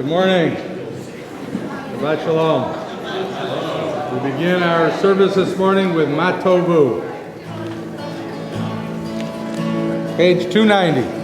Good morning. Shabbat Shalom. We begin our service this morning with Matovu. Page 290.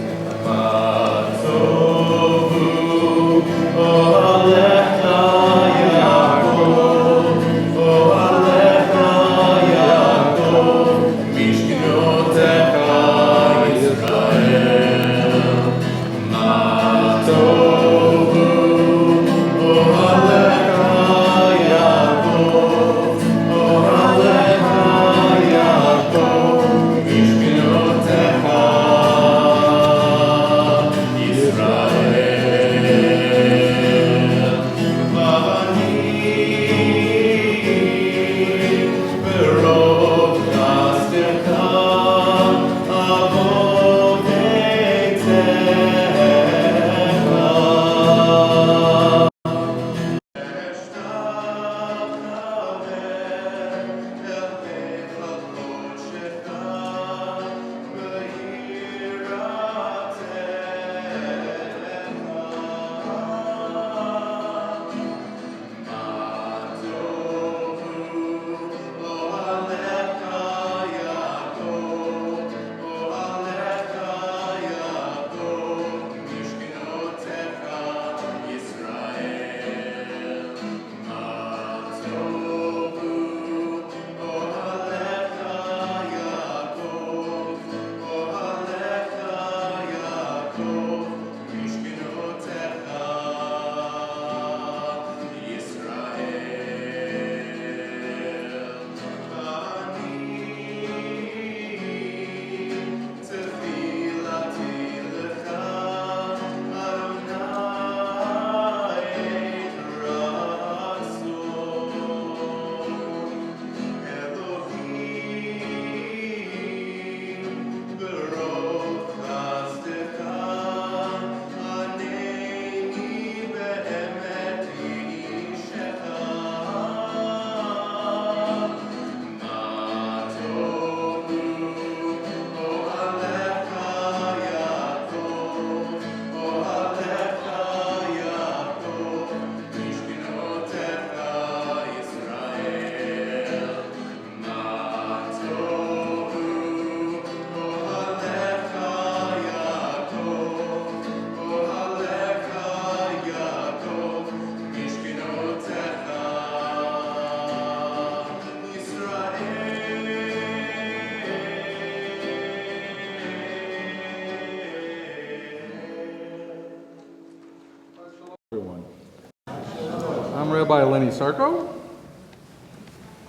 I'm Rabbi Lenny Sarko.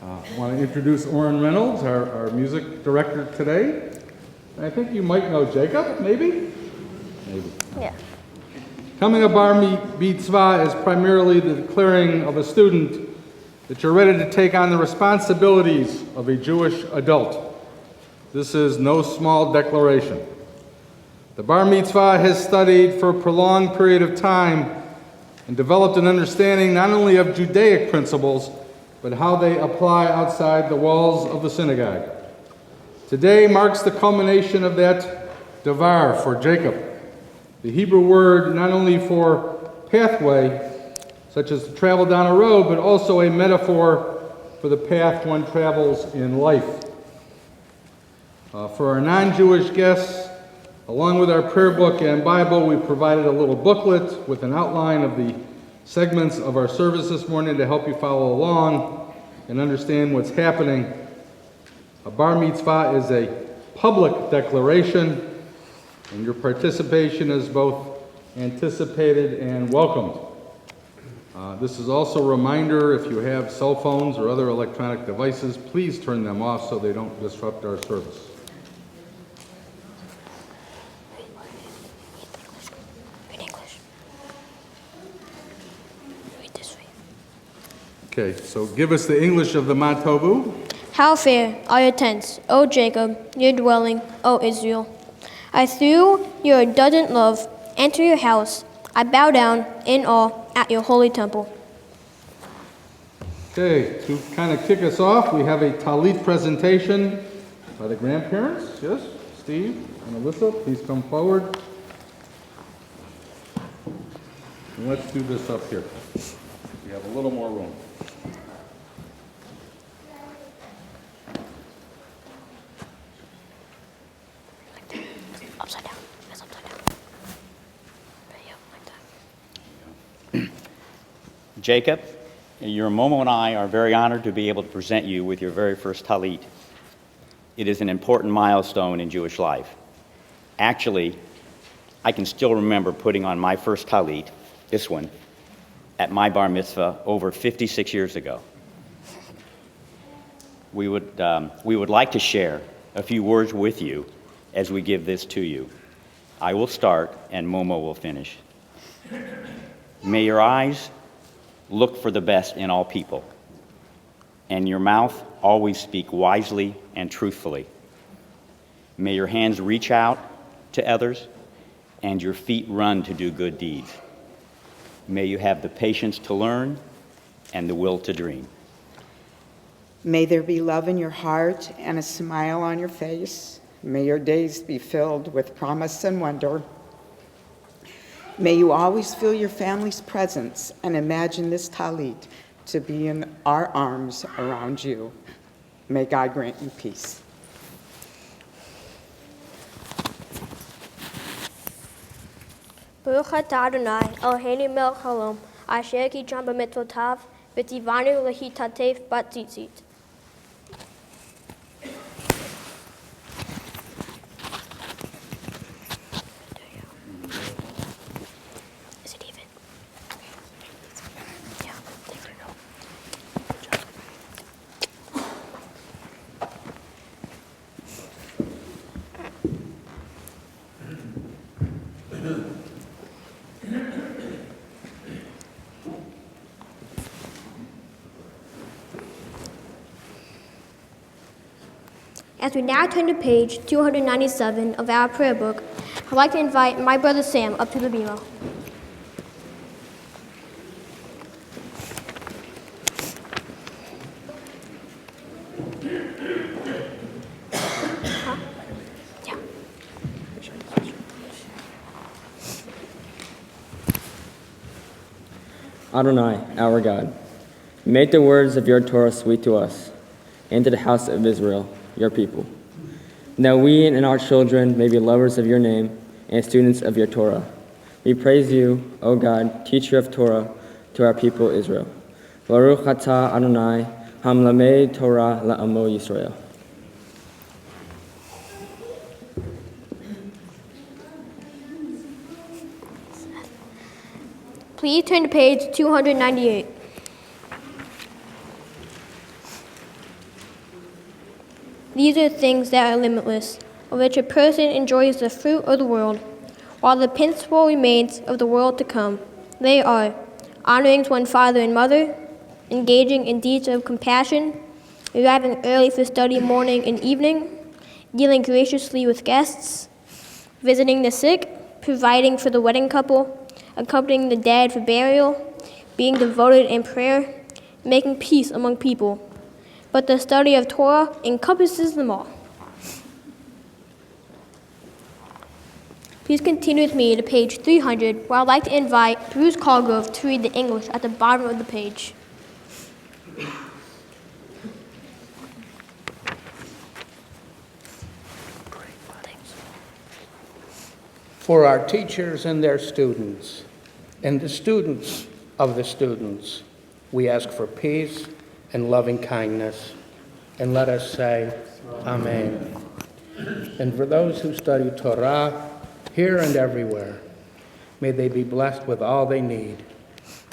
I want to introduce Orrin Reynolds, our music director today. And I think you might know Jacob, maybe? Maybe. Yeah. Coming a Bar Mitzvah is primarily the declaring of a student that you're ready to take on the responsibilities of a Jewish adult. This is no small declaration. The Bar Mitzvah has studied for a prolonged period of time and developed an understanding not only of Judaic principles, but how they apply outside the walls of the synagogue. Today marks the culmination of that davar for Jacob, the Hebrew word not only for pathway, such as to travel down a road, but also a metaphor for the path one travels in life. For our non-Jewish guests, along with our prayer book and Bible, we provided a little booklet with an outline of the segments of our service this morning to help you follow along and understand what's happening. A bar mitzvah is a public declaration, and your participation is both anticipated and welcomed. This is also a reminder, if you have cell phones or other electronic devices, please turn them off so they don't disrupt our service. Okay, so give us the English of the Matovu. How fair are your tents, O Jacob, your dwelling, O Israel. I through your ardent love enter your house. I bow down in awe at your holy temple. Okay, to kind of kick us off, we have a Talit presentation by the grandparents. Yes, Steve and Alyssa, please come forward. And let's do this up here. We have a little more room. Upside down. That's upside down. There you go, like that. Jacob, your Momo and I are very honored to be able to present you with your very first Talit. It is an important milestone in Jewish life. Actually, I can still remember putting on my first Talit, this one, at my Bar Mitzvah over 56 years ago. We would like to share a few words with you as we give this to you. I will start and Momo will finish. May your eyes look for the best in all people, and your mouth always speak wisely and truthfully. May your hands reach out to others, and your feet run to do good deeds. May you have the patience to learn and the will to dream. May there be love in your heart and a smile on your face. May your days be filled with promise and wonder. May you always feel your family's presence and imagine this Talit to be in our arms around you. May God grant you peace. Baruch atah Adonai, Eloheinu melech haolam, asher kitram b'mitzvotav, v'tivanu lehitatef batzitzit. Is it even? Yeah, there we go. Good job. As we now turn to page 297 of our prayer book, I'd like to invite my brother Sam up to the bima. Yeah. Adonai, our God, make the words of your Torah sweet to us and to the house of Israel, your people, that we and our children may be lovers of your name and students of your Torah. We praise you, O God, teacher of Torah, to our people Israel. Baruch atah Adonai, hamlamed Torah la'amo Yisrael. Please turn to page 298. These are things that are limitless, of which a person enjoys the fruit of the world, while the principle remains of the world to come. They are honoring one's father and mother, engaging in deeds of compassion, arriving early for study morning and evening, dealing graciously with guests, visiting the sick, providing for the wedding couple, accompanying the dead for burial, being devoted in prayer, making peace among people. But the study of Torah encompasses them all. Please continue with me to page 300, where I'd like to invite Bruce Colgrove to read the English at the bottom of the page. for our teachers and their students, and the students of the students. We ask for peace and loving kindness. And let us say, Amen. And for those who study Torah, here and everywhere, may they be blessed with all they need.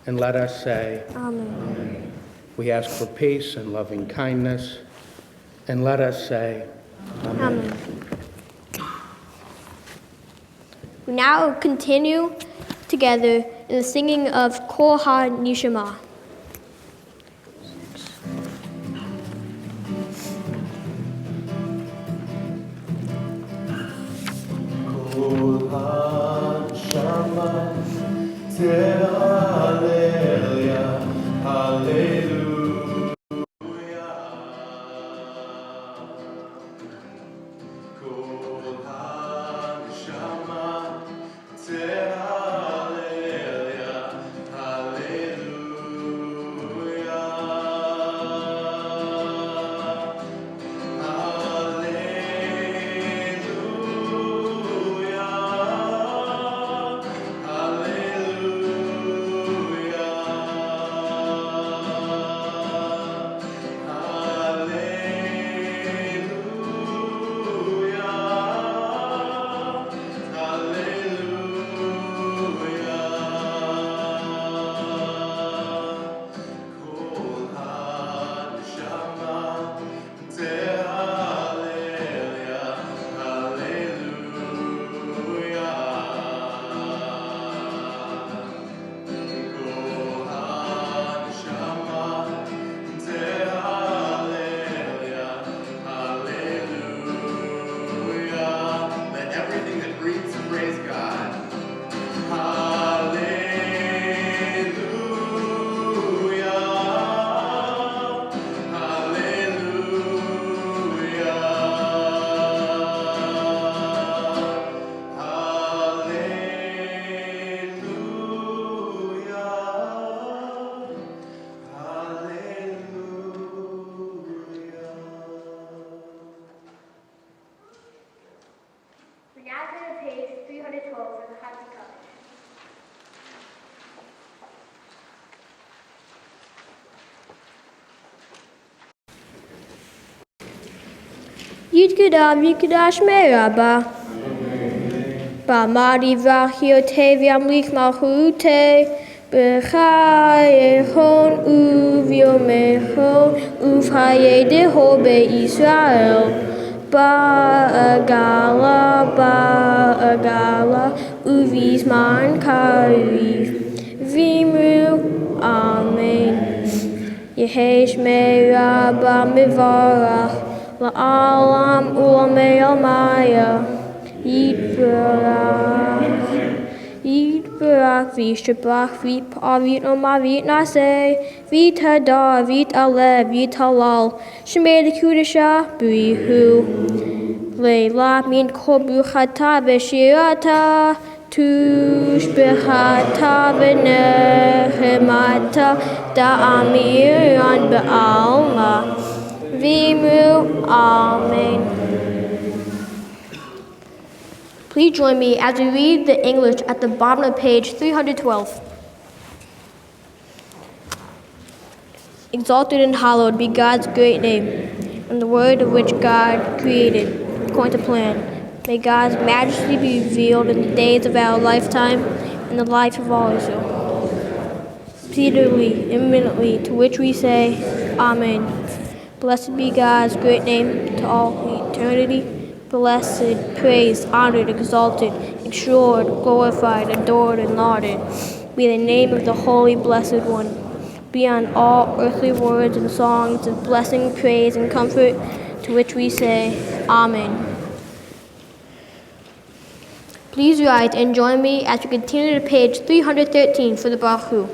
And let us say, Amen. we ask for peace and loving kindness. And let us say, Amen. We now continue together in the singing of Kol HaNishama. We now go to page 312 for the Hansi College. Yitgadav Yikadash Meraba. Ba Madi Vahiote Viamlik Malhute. Bechai Echon Uvio Mechon Uvhaye Dehobe Israel. Ba agala uvisman kariv vimru amen. Yehesh meira ba mivarach la'alam ulamei almaya Yitbarach v'yishtabach v'p'avit omavit naseh v'tadar v'talev v'talal shemei l'kudashah b'rihu leila min kol bruchata v'shirata tushbechata v'nechemata da'amiran ba'alma v'imru amen. Please join me as we read the English at the bottom of page 312. Exalted and hallowed be God's great name, and the word of which God created, according to plan. May God's majesty be revealed in the days of our lifetime and the life of all Israel. Speedily, imminently, to which we say, Amen. Blessed be God's great name to all eternity. Blessed, praised, honored, exalted, extolled, glorified, adored, and lauded be the name of the Holy Blessed One. Beyond all earthly words and songs of blessing, praise, and comfort, to which we say, Amen. Please rise and join me as we continue to page 313 for the Baruch.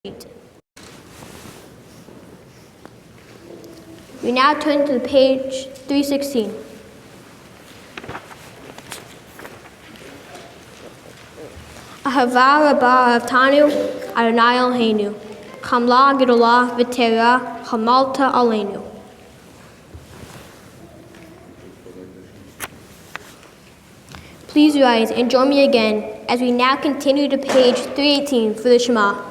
We now turn to page 316. Ahava rabba avtanu Adonai Eloheinu Kamla gedola v'tera hamalta aleinu. Please rise and join me again as we now continue to page 318 for the Shema.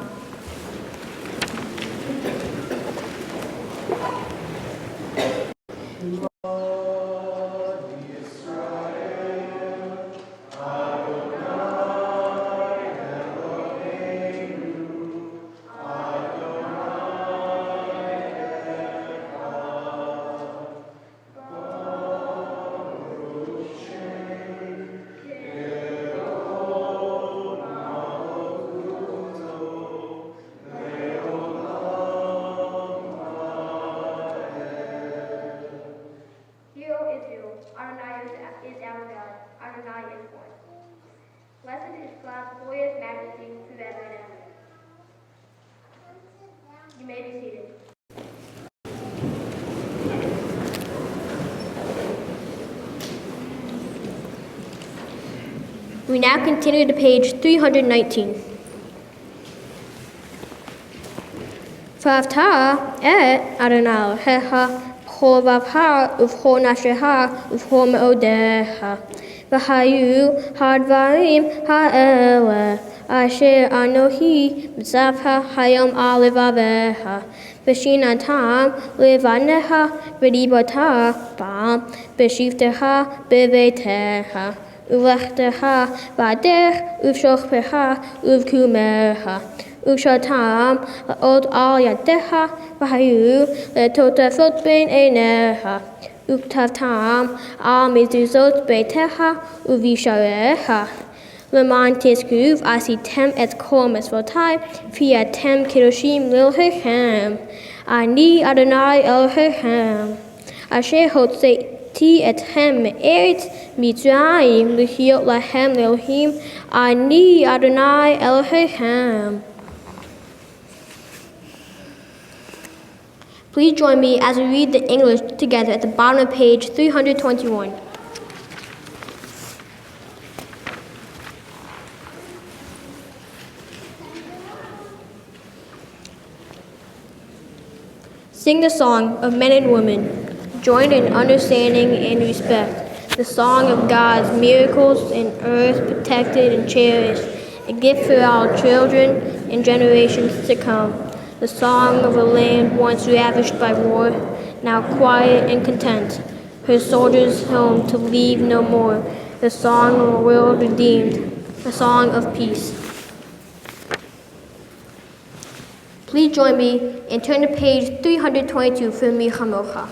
Hear, O Israel, Adonai is our God, Adonai is one. Blessed is God's glorious majesty forever and ever. You may be seated. We now continue to page 319. V'avta et Adonai Elohecha b'chol vavcha uv'chol nafshecha uv'chol me'odecha v'hayu hadvarim ha'eleh asher anohi mitzavha hayom al levavecha v'shinatam levanecha v'dibata bam v'shivtecha bevetecha Uvlechtecha v'adech uv'shochpecha uv'kumecha uv'shatam la'od al yadecha v'hayu le'totafot ben einecha uv'tavtam al mezuzot beitecha uv'yisharecha L'man tezkuv asitem et kol mitzvotai v'yatem kedoshim l'Elohechem Ani Adonai Elohechem Asher hotzeti etchem me'eretz Mitzrayim l'chiyot lahem Elohim Ani Adonai Elohechem. Please join me as we read the English together at the bottom of page 321. Sing the song of men and women, joined in understanding and respect. The song of God's miracles in earth protected and cherished, a gift for our children and generations to come. The song of a land once ravished by war, now quiet and content, her soldiers home to leave no more. The song of a world redeemed, a song of peace. Please join me and turn to page 322 for Mi Chamocha.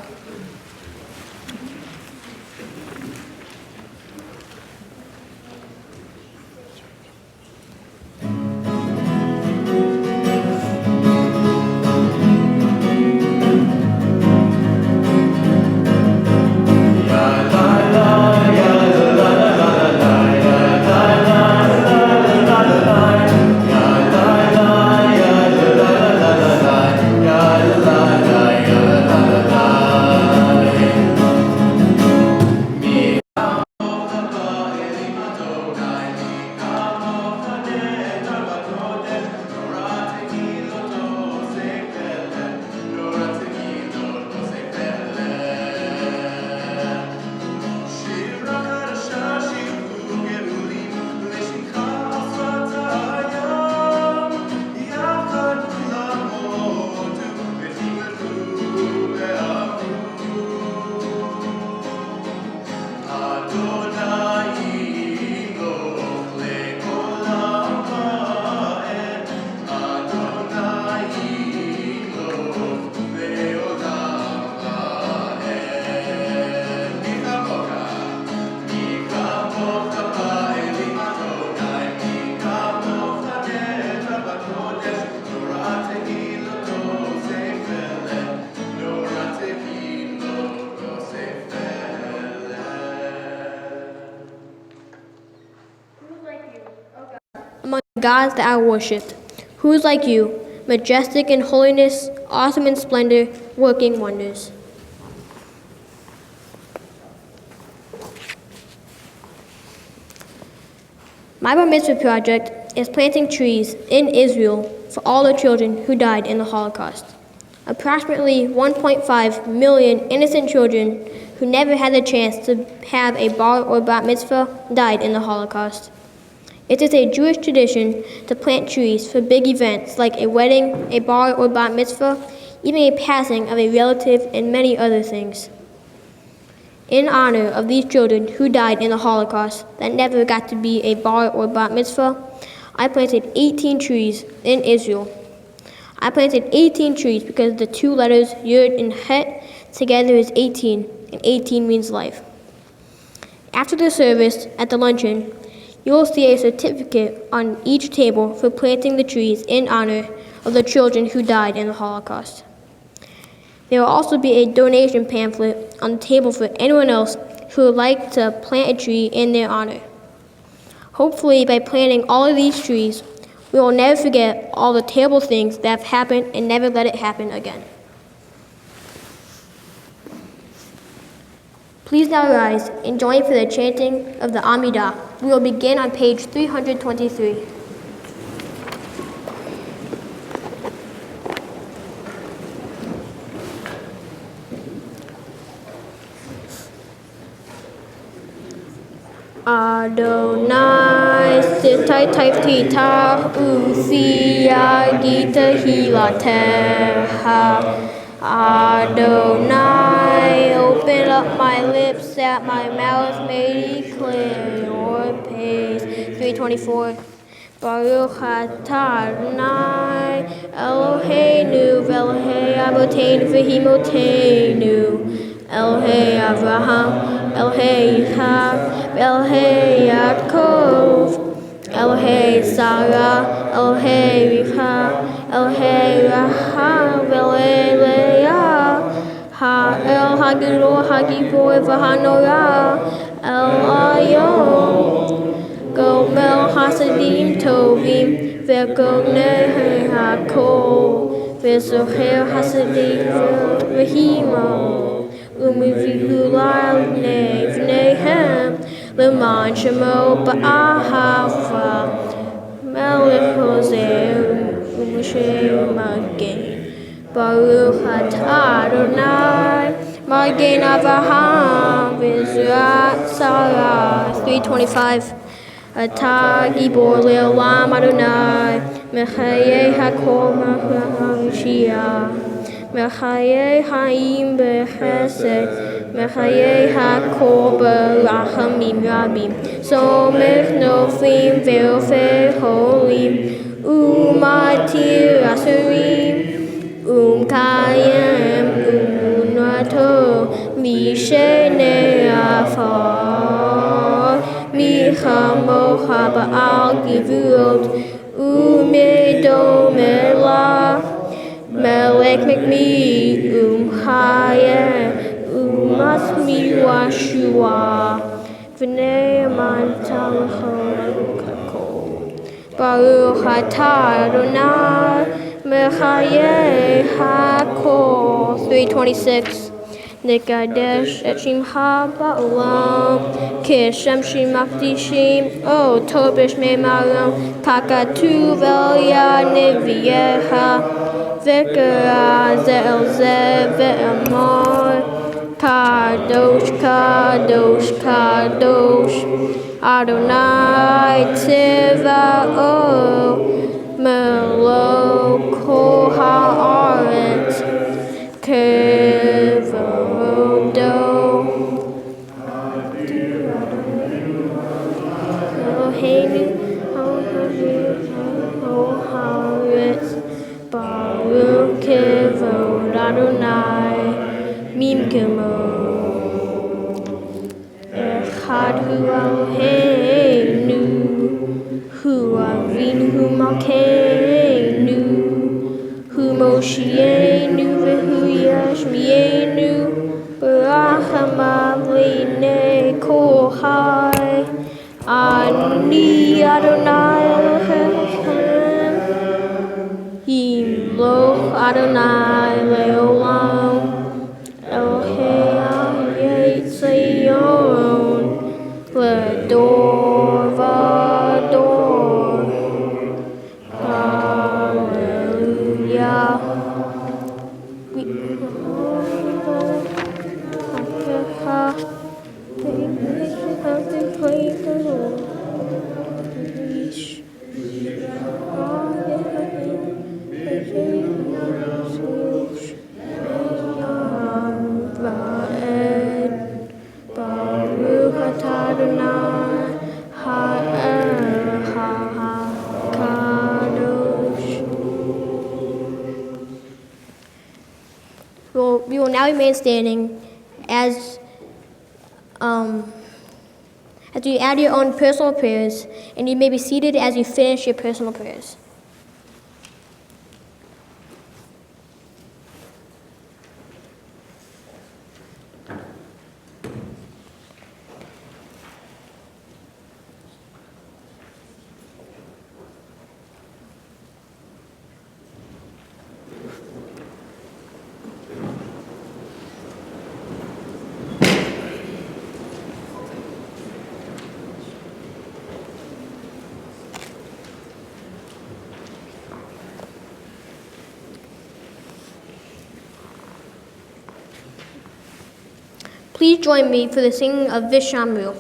Among the gods that I worshipped, who is like you, majestic in holiness, awesome in splendor, working wonders. My Bar Mitzvah project is planting trees in Israel for all the children who died in the Holocaust. Approximately 1.5 million innocent children who never had the chance to have a bar or bat mitzvah died in the Holocaust. It is a Jewish tradition to plant trees for big events like a wedding, a bar or bat mitzvah, even a passing of a relative, and many other things. In honor of these children who died in the Holocaust that never got to be a bar or bat mitzvah, I planted 18 trees in Israel. I planted 18 trees because the two letters Yud and Het together is 18, and 18 means life. After the service at the luncheon, you will see a certificate on each table for planting the trees in honor of the children who died in the Holocaust. There will also be a donation pamphlet on the table for anyone else who would like to plant a tree in their honor. Hopefully, by planting all of these trees, we will never forget all the terrible things that have happened and never let it happen again. Please now rise and join for the chanting of the Amidah. We will begin on page 323. Adonai sitai tita usia gita hilateha. Adonai, open up my lips that my mouth may declare your praise. 324. Baruch atah Adonai Eloheinu v'Elohei Avoteinu v'Imotenu. Elohei Avraham, Elohei Yitzchak, Elohei Yaakov, Elohei Sarah, Elohei Rivka, Elohei Raham, Elohei Leah, El Hagidol, Hagibor, V'Hanora, El Ayom, Gomel Hasadim Tovim, V'Gognei Hakol, V'Zocher Hasadim V'Himo. U'mivihulai v'neihem l'man shemo ba'ahava melech hozer u'moshe magen Baruch atah Adonai magen Avraham v'Yisrael Sarah. 325. Atah gibor le'olam Adonai mechayei hakol ma'ashiyah Mechaye Haim Bechesed, Mechaye Hakor Berachamim Rabim, Somech Nofim Ve'ofei Holim, Umatir Asurim, Kayem Unato, Mishenei Afar, Michamocha Ba'al Givurot, Umedom Elah, Melech Mikmi Chayeh Masmi Washua V'nei Amantam Kakol Baruch atah Adonai Mechayeh Hakol. 326. Nekadesh et Shimcha Ba'olam Kishem Shimachti O Tobish Memaram Kakatu Ve'ya Neviyeha V'kara Ze'el Ze Ve'amor Kadosh Kadosh Kadosh Adonai Tziva'ot Melech Kol Ha'aretz Kevodo Eloheinu Ha'aretz Baruch Kevod Adonai Mimkemo Echad Hu Eloheinu Hu Avinu Hu Malkeinu Hu Moshienu V'Hu Yashmienu Barachamav Le'nei Kol Chai Ani Adonai Elohechem Yim Baruch Adonai Leolam, Elohei Tzion, Ledor Vador. Hallelujah. Baruch atah Adonai ha'akadosh. We will now remain standing as you add your own personal prayers, and you may be seated as you finish your personal prayers. Please join me for the singing of Vishamru.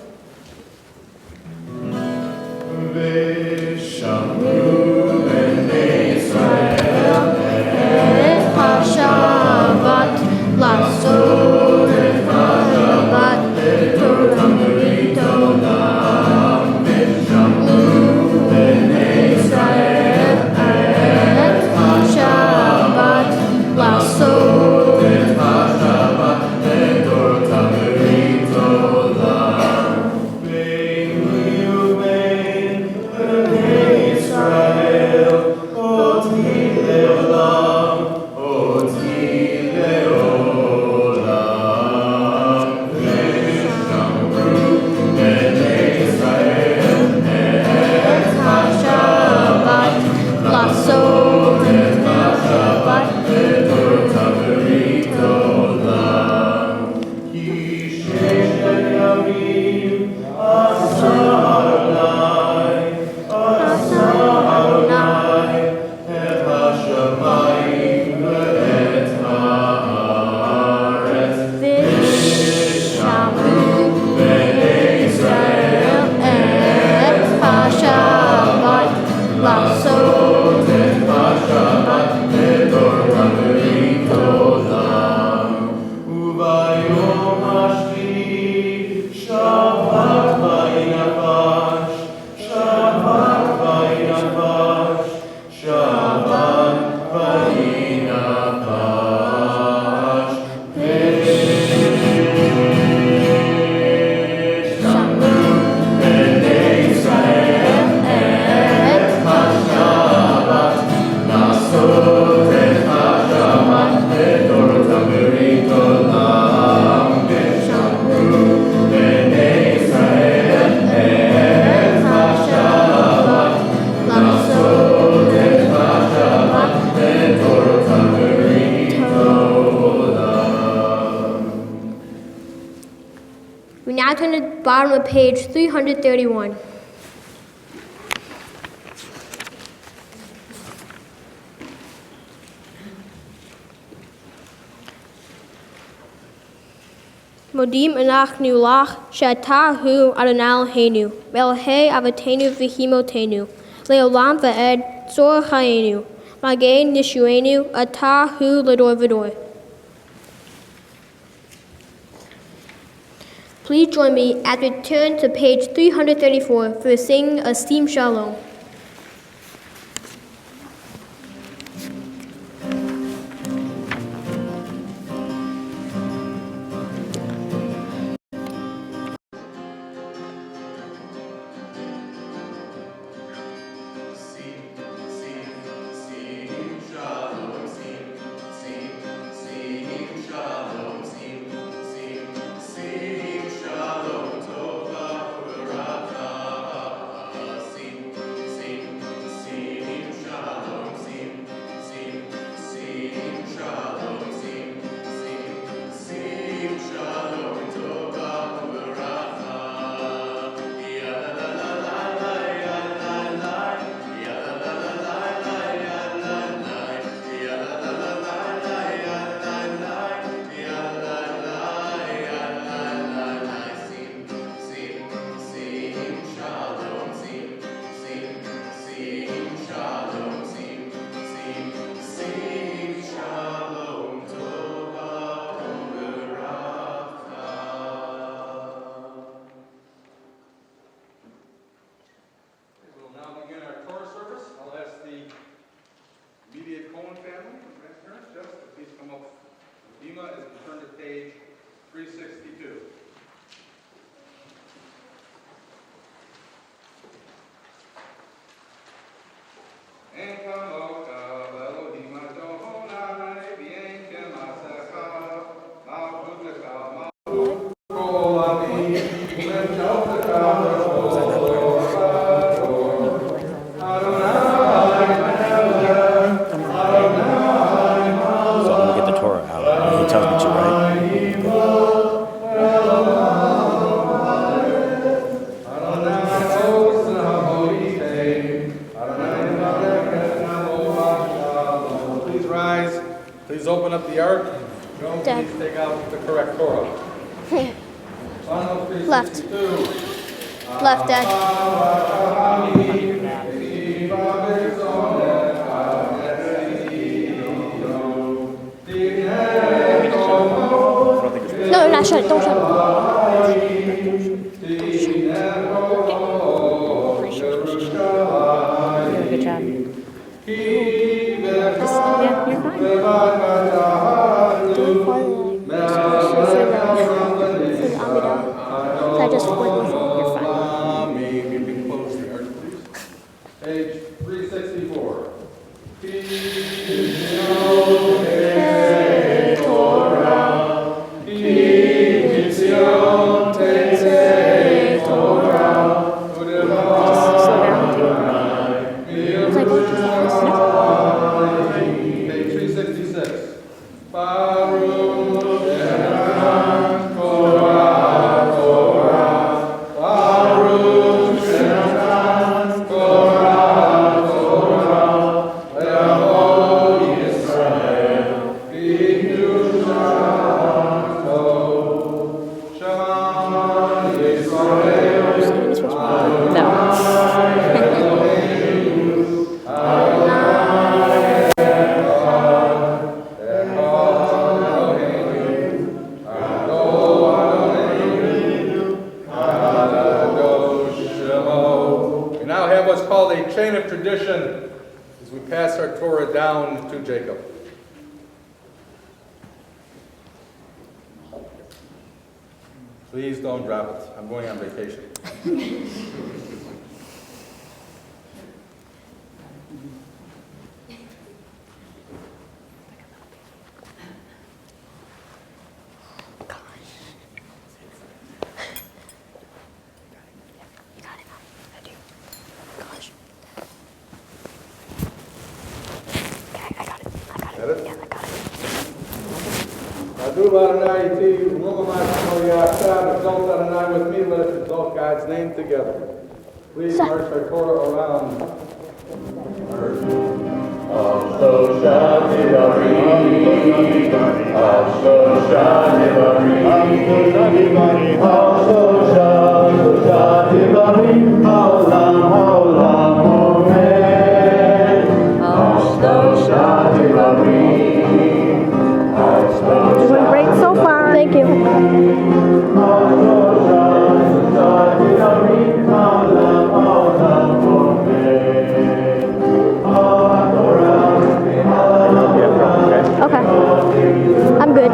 Hashavat Lasod Hashavat Torah Israel Hashavat Lasod We now turn to the bottom of page 331. Modim anachnu lach she'ata hu Adonai Eloheinu ve'Elohei avotenu v'chimotenu le'olam va'ed tzor chayenu magen nishuenu ata hu l'dor v'dor. Please join me as we turn to page 334 for the singing of Esteem Shalom. Shalom, come up. Dima, as we turn to page 362. En kamoka, Elohim Adonai, bien kemasecha, malchuteka, malchut kol ami, v'shaltecha v'kol ador. Adonai melech, Adonai So I'm gonna get the Torah out. He tells me to, right? Please rise. Please open up the ark. Don't Dad. please take out the correct Torah. Left. Left, Dad. No, not shut it. Don't shut it. Good job. Yeah, you're fine. So I just went with it. You're fine. You can close the ark, please. Page 364. It's like, oh, Page 366. Baruch We now have what's called a chain of tradition as we pass our Torah down to Jacob. Please don't drop it. I'm going on vacation. Adu Adonai iti, Rumamai Shmoya Achad, exalt Adonai with me, let us exalt God's name together. Please march our Torah around. Doing great so far. thank you. Okay. I'm good.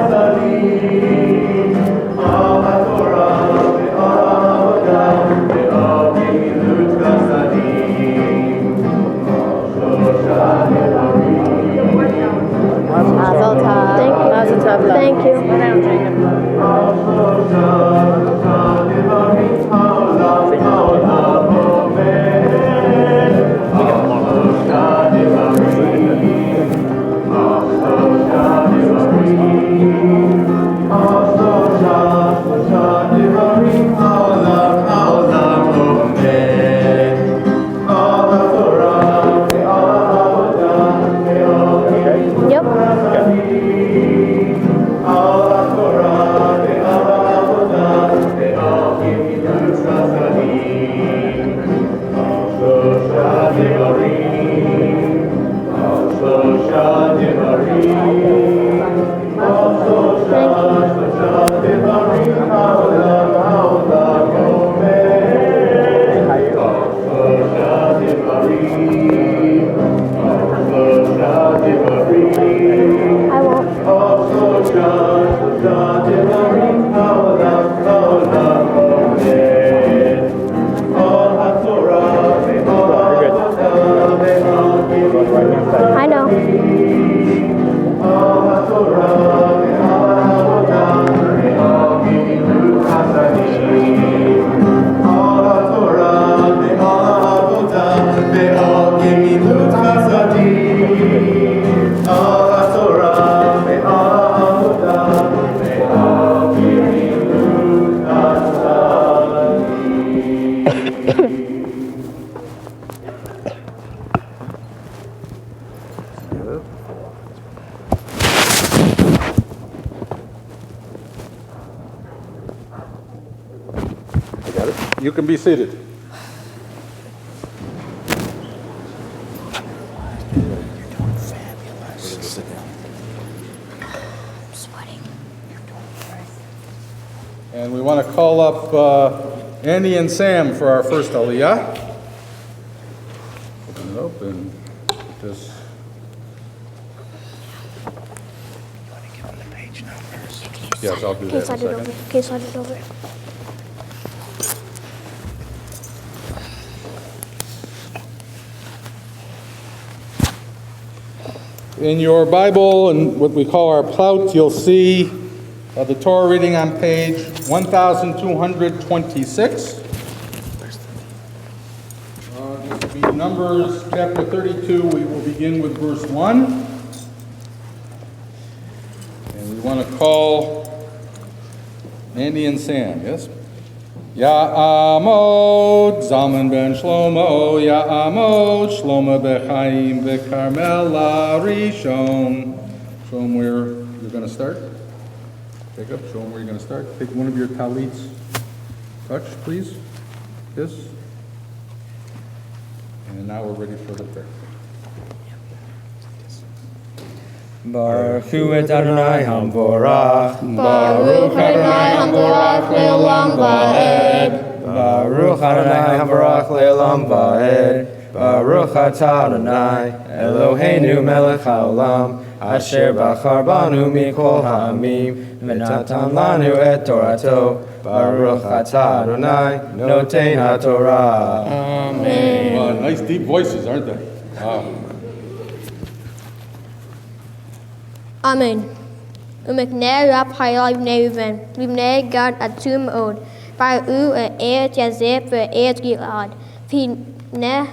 Mazel tov. Thank you. Mazel tov, love. Thank you. Sit down, Jacob. Yep. I won't. You can be seated. And we want to call up Andy and Sam for our first aliyah. Open it up and just. Yes, I'll do that in a second. Okay, slide it over. In your Bible and what we call our plout, you'll see the Torah reading on page 1226. This will be Numbers chapter 32. We will begin with verse 1. And we want to call Andy and Sam, yes? Ya'amod Zalman ben Shlomo, Ya'amod Shlomo bechaim v'karmela rishon. Show them where you're going to start. Jacob, show them where you're going to start. Take one of your talits. Touch, please. This. And now we're ready for the prayer. Baruch Hu et Adonai Hamvorach. Baruch Adonai Hamvorach le'olam va'ed. Baruch Adonai Hamvorach le'olam va'ed. Baruch atah Adonai Eloheinu melech haolam asher bachar banu mikol ha'amim v'natan lanu et torato. Baruch atah Adonai noten haTorah. Amen. Wow, nice deep voices, aren't they? Wow. Amen. Umekne rap hayal ibne Reuven, ibne Gad atum od. Baru et Yazef et Gilad. V'ne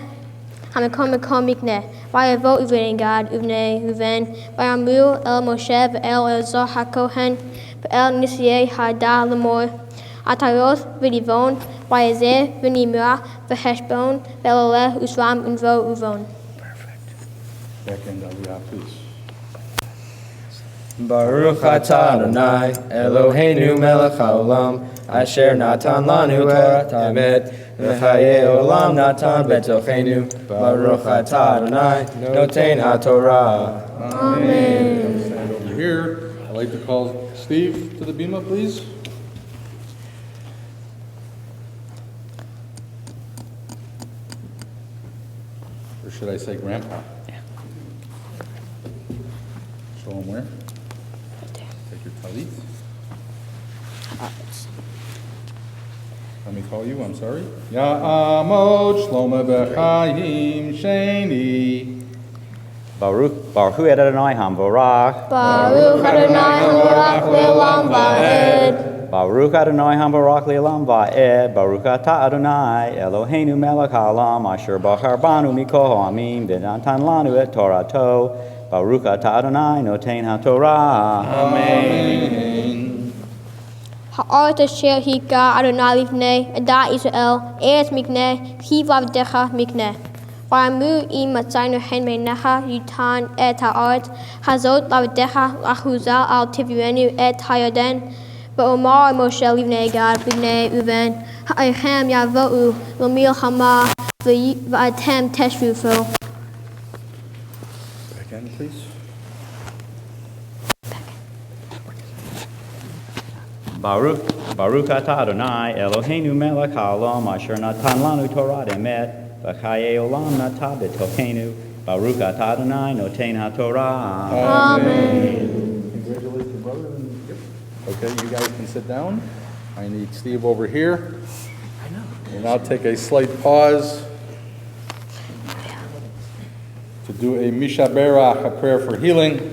hamakom mikne. Vayavo ibne Gad ibne Reuven. Vayamu el Moshe ve'el Elazar hakohen ve'el Nisiyeh hada lemor. Ataroth v'Divon Vayazeh v'Nimra v'Heshbon ve'Eloleh Usram unvo uvon. Back end aliyah, please. Baruch atah Adonai Eloheinu melech haolam asher natan lanu Torah emet v'chayei olam natan betochenu. Baruch atah Adonai noten haTorah. Amen. Stand over here. I'd like to call Steve to the bima, please. Or should I say Grandpa? Show him where. Take your talit. Let me call you, I'm sorry. Ya'amod Shlomo bechaim sheni. Baruch et Adonai Hamvorach. Baruch Adonai Hamvorach le'olam va'ed. Baruch Adonai Hamvorach le'olam va'ed. Baruch atah Adonai Eloheinu melech haolam asher bachar banu mikol ha'amim v'natan lanu et torato. Baruch atah Adonai noten haTorah. Amen. Ha'aret asher hika Adonai livnei Ada Israel eretz mikneh ki v'avdecha mikneh. V'amu im matzaynu hen beinecha yutan et ha'aret hazot v'avdecha l'achuzah al tivrenu et haYarden. V'omar Moshe livnei Gad livnei Reuven ha'eichem yavo'u l'milchama v'atem teshvufo. Back end, please. Baruch atah Adonai Eloheinu melech haolam asher natan lanu Torah emet v'chayei olam natan betochenu. Baruch atah Adonai noten haTorah. Amen. Congratulations, brother. Okay, you guys can sit down. I need Steve over here. And I'll take a slight pause to do a Misha Berach, a prayer for healing.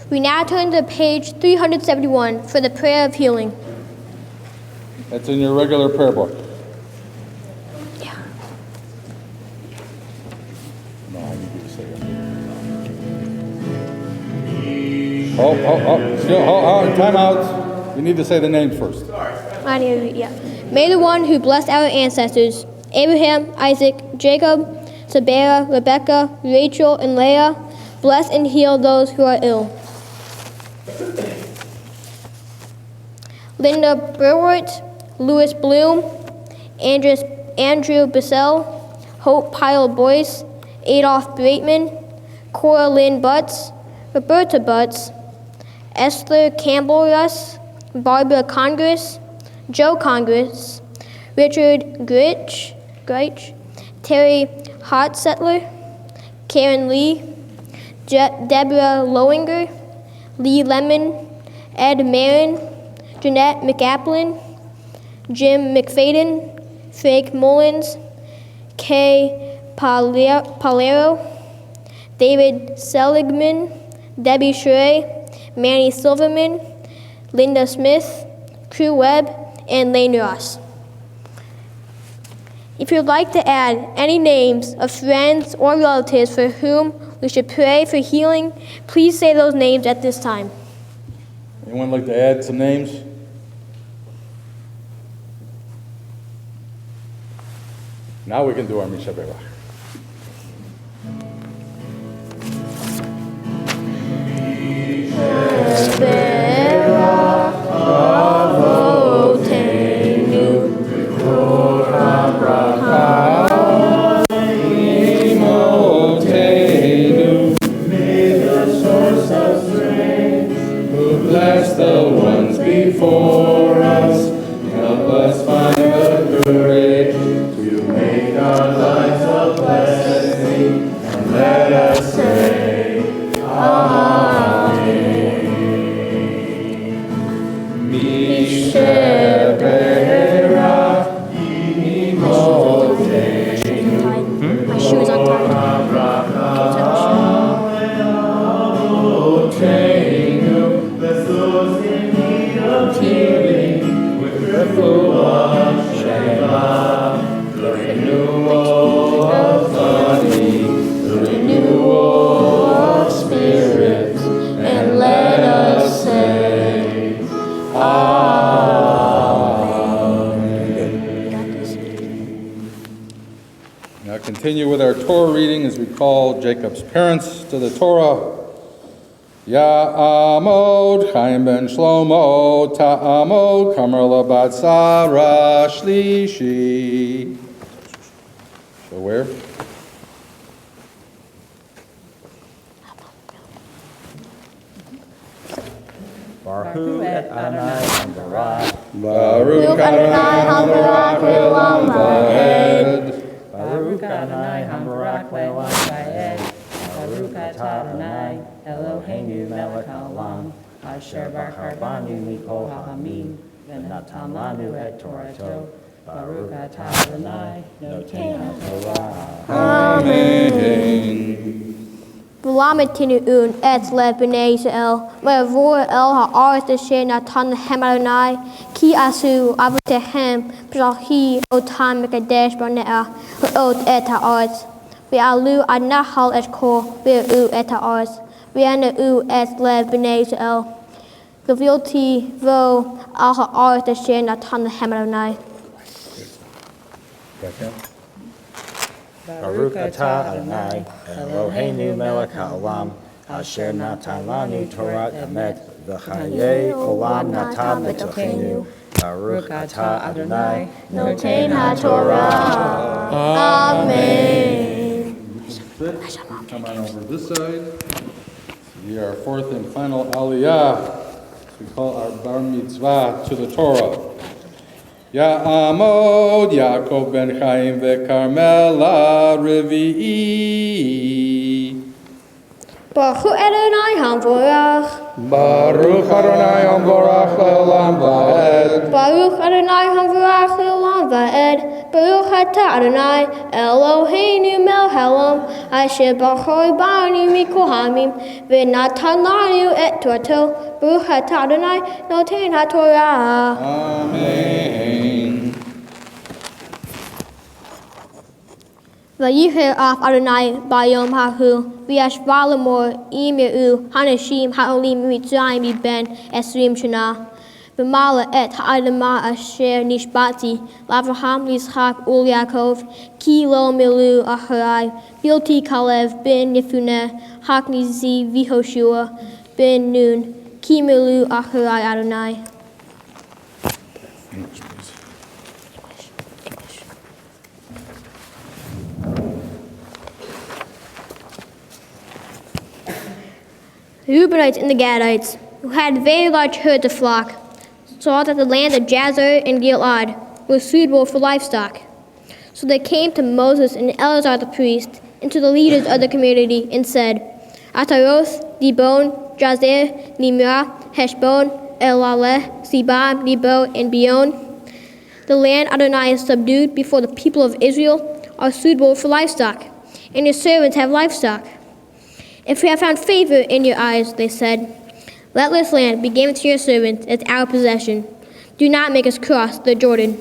We now turn to page 371 for the prayer of healing. That's in your regular prayer book. No, I need you to say it. Time out. You need to say the names first. May the one who blessed our ancestors, Abraham, Isaac, Jacob, Sarah, Rebecca, Rachel, and Leah, Bless and heal those who are ill. Linda Burwart, Louis Bloom, Andrew Bissell, Hope Pyle Boyce, Adolph Bateman, Cora Lynn Butts, Roberta Butts, Esther Campbell Russ, Barbara Congress, Joe Congress, Richard Gritch, Terry Hartsettler, Karen Lee, Deborah Lowinger, Lee Lemon, Ed Marin, Jeanette McAplin, Jim McFadden, Frank Mullins, Kay Palero, David Seligman, Debbie Shrey, Manny Silverman, Linda Smith, Crew Webb, and Lane Ross. If you'd like to add any names of friends or relatives for whom we should pray for healing, please say those names at this time. Anyone like to add some names? Now we can do our Misha Berach. Bless the ones before us, help us find the courage to make our lives a blessing, and let us say, Amen. Misheberach imotenu. My shoe is untied. Bless those in need of healing with refuah shema, the renewal of body, the renewal of spirit, and let us say, Amen. Now continue with our Torah reading as we call Jacob's parents to the Torah. Ya'amod Chaim ben Shlomo ta'amod Kamer labat Sarah Shlishi. So where? Baruch et Adonai Hambarach. Baruch Adonai Hambarach Le'olam Va'ed. Baruch Adonai Hambarach Le'olam Va'ed. Baruch atah Adonai Eloheinu melech haolam, asher bachar banu mikol ha'amim, v'natan lanu et Torato. Baruch atah Adonai noten haTorah. Amen. V'lametinu un et lev b'nei Yisrael, v'yavor el ha'aretz asher natan lehem Adonai, ki asu avotehem b'shalhi otam mekadesh b'ne'ah, v'ot et ha'aretz. Ve'alu ad nahal eshkol ve'u et ha'aretz, ve'ana'u et lev b'nei Yisrael. Gavilti vo al ha'aretz asher natan lehem Adonai. Baruch atah Adonai Eloheinu melech haolam, asher natan lanu Torat emet, v'chayei olam natan b'tochenu. Baruch atah Adonai noten haTorah. Amen. Come on over this side. We are our fourth and final Aliyah. We call our Bar Mitzvah to the Torah. Ya'amod Yaakov ben Chaim ve'Karmela Revi'i. Baruch Adonai Hamvorach. Baruch Adonai Hamvorach Le'olam Va'ed. Baruch Adonai Hamvorach Le'olam Va'ed. Baruch atah Adonai Eloheinu melech haolam, asher bachar banu mikol ha'amim, v'natan lanu et Torato. Baruch atah Adonai noten haTorah. Amen. Vayicher af Adonai bayom hahu, v'yashva lemor im ye'u hanashim ha'olim mitzrayim ben 20 shana. במעלה את האדמה אשר נשבעתי לאברהם, ליצחק וליעקב, כי לא מילאו אחרי בלתי כלב בן יפונה, הכניסי והושע בן נון, כי מילאו אחרי אדוני. The Reubenites and the Gadites, who had very large herds of flock, saw that the land of Jazer and Gilead was suitable for livestock. So they came to Moses and Eleazar the priest, and to the leaders of the community, and said, Ataroth, Dibon, Jazer, Nimrah, Heshbon, Elaleh, Sibam, Nebo, and Beon. The land Adonai has subdued before the people of Israel are suitable for livestock, and your servants have livestock. If we have found favor in your eyes, they said, let this land be given to your servants as our possession. Do not make us cross the Jordan.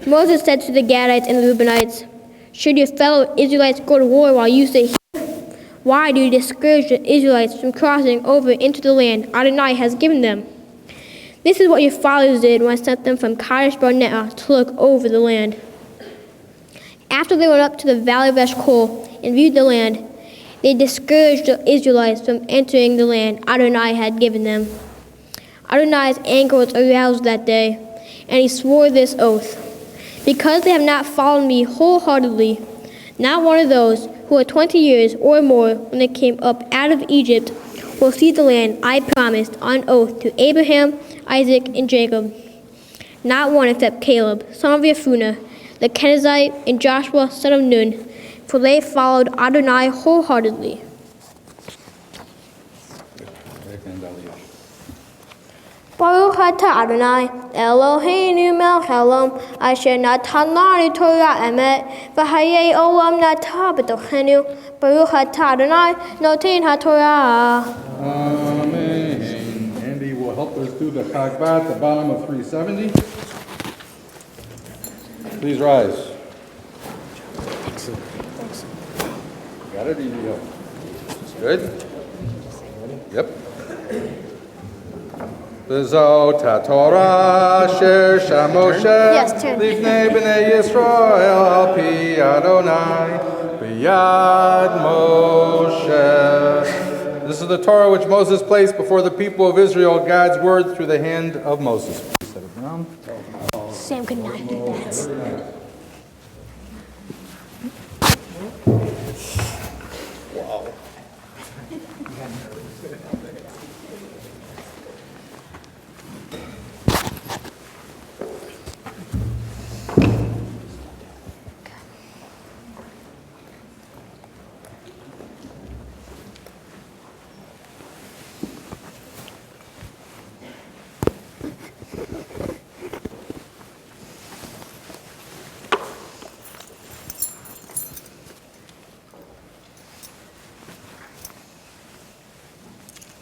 Moses said to the Gadites and the Reubenites, should your fellow Israelites go to war while you stay here? Why do you discourage the Israelites from crossing over into the land Adonai has given them? This is what your fathers did when I sent them from Kadesh Barnea to look over the land. After they went up to the valley of Eshcol and viewed the land, they discouraged the Israelites from entering the land Adonai had given them. Adonai's anger was aroused that day, and he swore this oath. Because they have not followed me wholeheartedly, not one of those who were 20 years or more when they came up out of Egypt will see the land I promised on oath to Abraham, Isaac, and Jacob. Not one except Caleb, son of Jephunneh, the Kenizzite, and Joshua, son of Nun, for they followed Adonai wholeheartedly. Baruch atah Adonai, Eloheinu melech haolam, asher natan lanu Torah emet, v'hayei olam nata b'tochenu. Baruch atah Adonai, noten haTorah. Amen. Andy will help us do the Chagbat at the bottom of 370. Please rise. Got it? Easy. Good? Yep. B'zot HaTorah asher Moshe Yes, turn. Lifnei b'nei Yisrael al pi Adonai b'yad Moshe. This is the Torah which Moses placed before the people of Israel, God's word through the hand of Moses. Please set it down. Sam could not do that.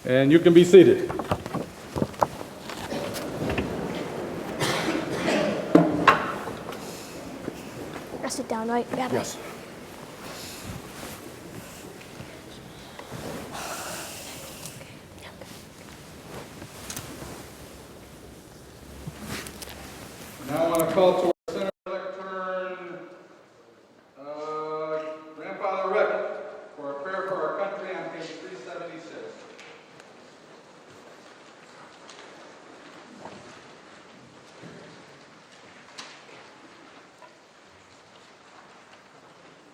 And you can be seated. Press it down, right? Rabbi? Yes. Now I want to call to our center lectern, Grandfather Rick, for a prayer for our country on page 376.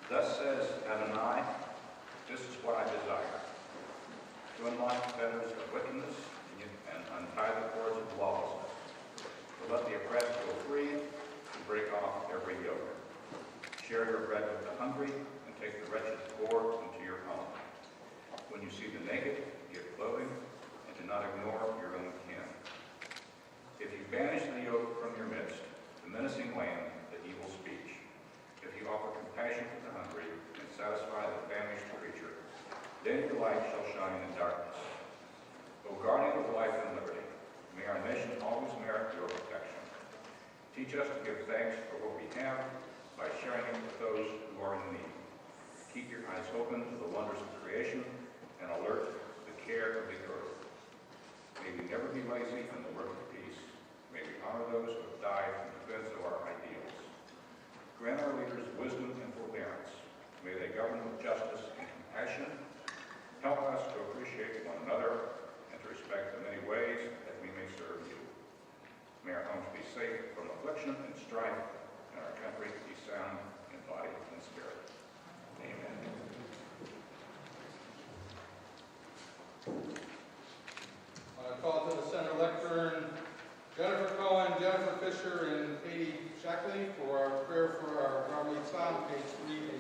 Thus says Adonai, this is what I desire, to unlock the fetters of wickedness and untie the cords of lawlessness, to let the oppressed go free, and break off every yoke. Share your bread with the hungry, and take the wretched poor into your home. When you see the naked, give clothing, and do not ignore your own kin. If you banish the yoke from your midst, the menacing land, the evil speech, if you offer compassion to the hungry and satisfy the famished creature, then your light shall shine in darkness. O guardian of life and liberty, may our nation always merit your protection. Teach us to give thanks for what we have by sharing it with those who are in need. Keep your eyes open to the wonders of creation and alert to the care of the earth. May we never be be lazy in the work of peace. May we honor those who have died in defense of our ideals. Grant our leaders wisdom and forbearance. May they govern with justice and compassion. Help us to appreciate one another and to respect the many ways that we may serve you. May our homes be safe from affliction and strife, and our country be sound in body and spirit. Amen. I call to the center lectern Jennifer Cohen, Jennifer Fisher, and Katie Shackley for our prayer for our Bar Mitzvah on page 380.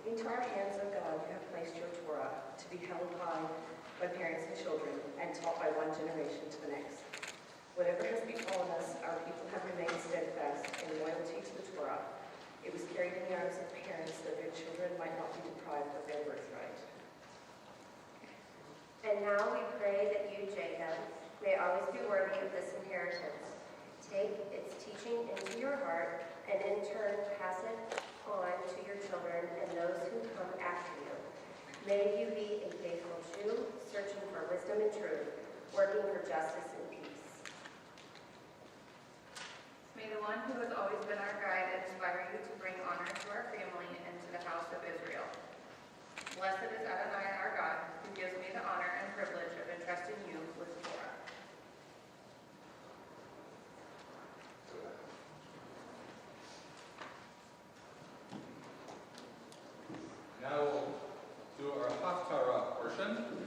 Into our hands, O God, you have placed your Torah to be held high by parents and children and taught by one generation to the next. Whatever has befallen us, our people have remained steadfast in loyalty to the Torah. It was carried in the arms of parents that their children might not be deprived of their birthright. And now we pray that you, Jacob, may always be worthy of this inheritance. Take its teaching into your heart, and in turn pass it on to your children and those who come after you. May you be a faithful Jew, searching for wisdom and truth, working for justice and peace. May the one who has always been our guide inspire you to bring honor to our family and to the house of Israel. Blessed is Adonai our God, who gives me the honor and privilege of entrusting you with Torah. Now we'll do our Haftarah portion.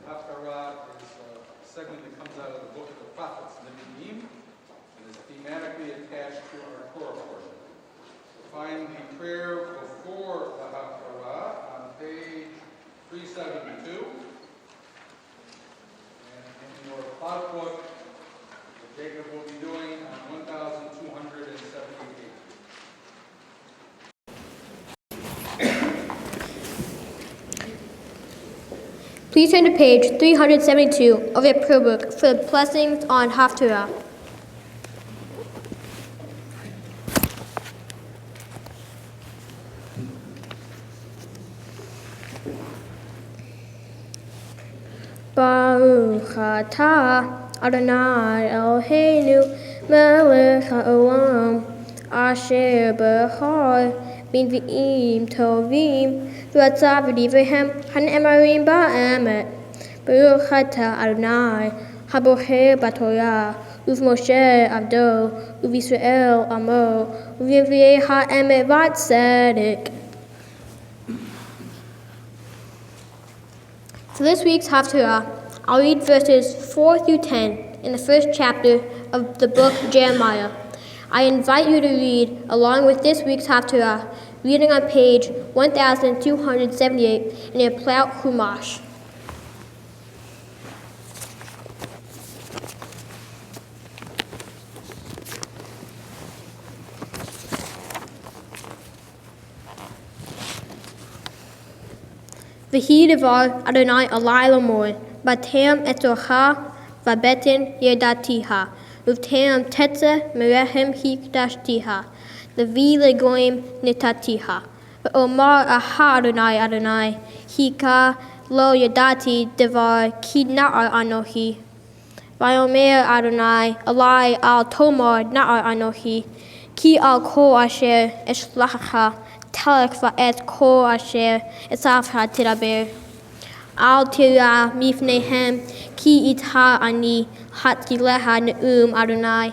Haftarah is a segment that comes out of the book of the prophets, Nevi'im, and is thematically attached to our Torah portion. You'll find the prayer before the Haftarah on page 372. And in your plot book, that Jacob will be doing on 1278. Please turn to page 372 of your prayer book for the blessings on Haftarah. Baruch atah Adonai Eloheinu melech haolam asher b'char b'nvi'im tovim v'atzav v'divrehem han'emarim ba'emet. Baruch atah Adonai habocher b'torah uv'Moshe avdo uv'Yisrael amo uv'yevriei ha'emet v'tzedek. For this week's Haftarah, I'll read verses 4 through 10 in the first chapter of the book of Jeremiah. I invite you to read along with this week's Haftarah, reading on page 1278 in your Plaut Chumash. V'hi devar Adonai alai lamor, batem etorcha v'beten yerdatiha, uv'tem tetze merehem hikdashtiha, levi legoim netatiha. V'omar aha Adonai Adonai, hika lo yerdati devar ki na'ar anohi. V'yomer Adonai alai al tomar na'ar anohi, ki al kol asher eshlacha, Talek va'et kol asher esafha tiraber. Al tira mifnehem ki itha ani hatkileha ne'um Adonai.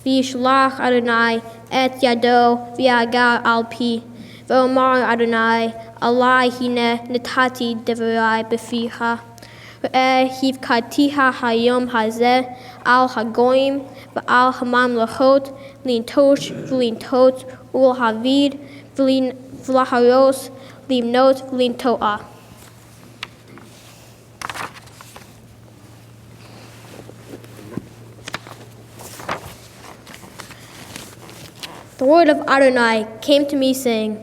V'yishlach Adonai et yado v'yagar al pi. V'omar Adonai alai hine netati devarai befiha. Ve'eh hivkatiha hayom hazeh al hagoim v'al hamamlachot lintosh v'lintot ul havid v'laharos limnot v'lintoah. The word of Adonai came to me, saying,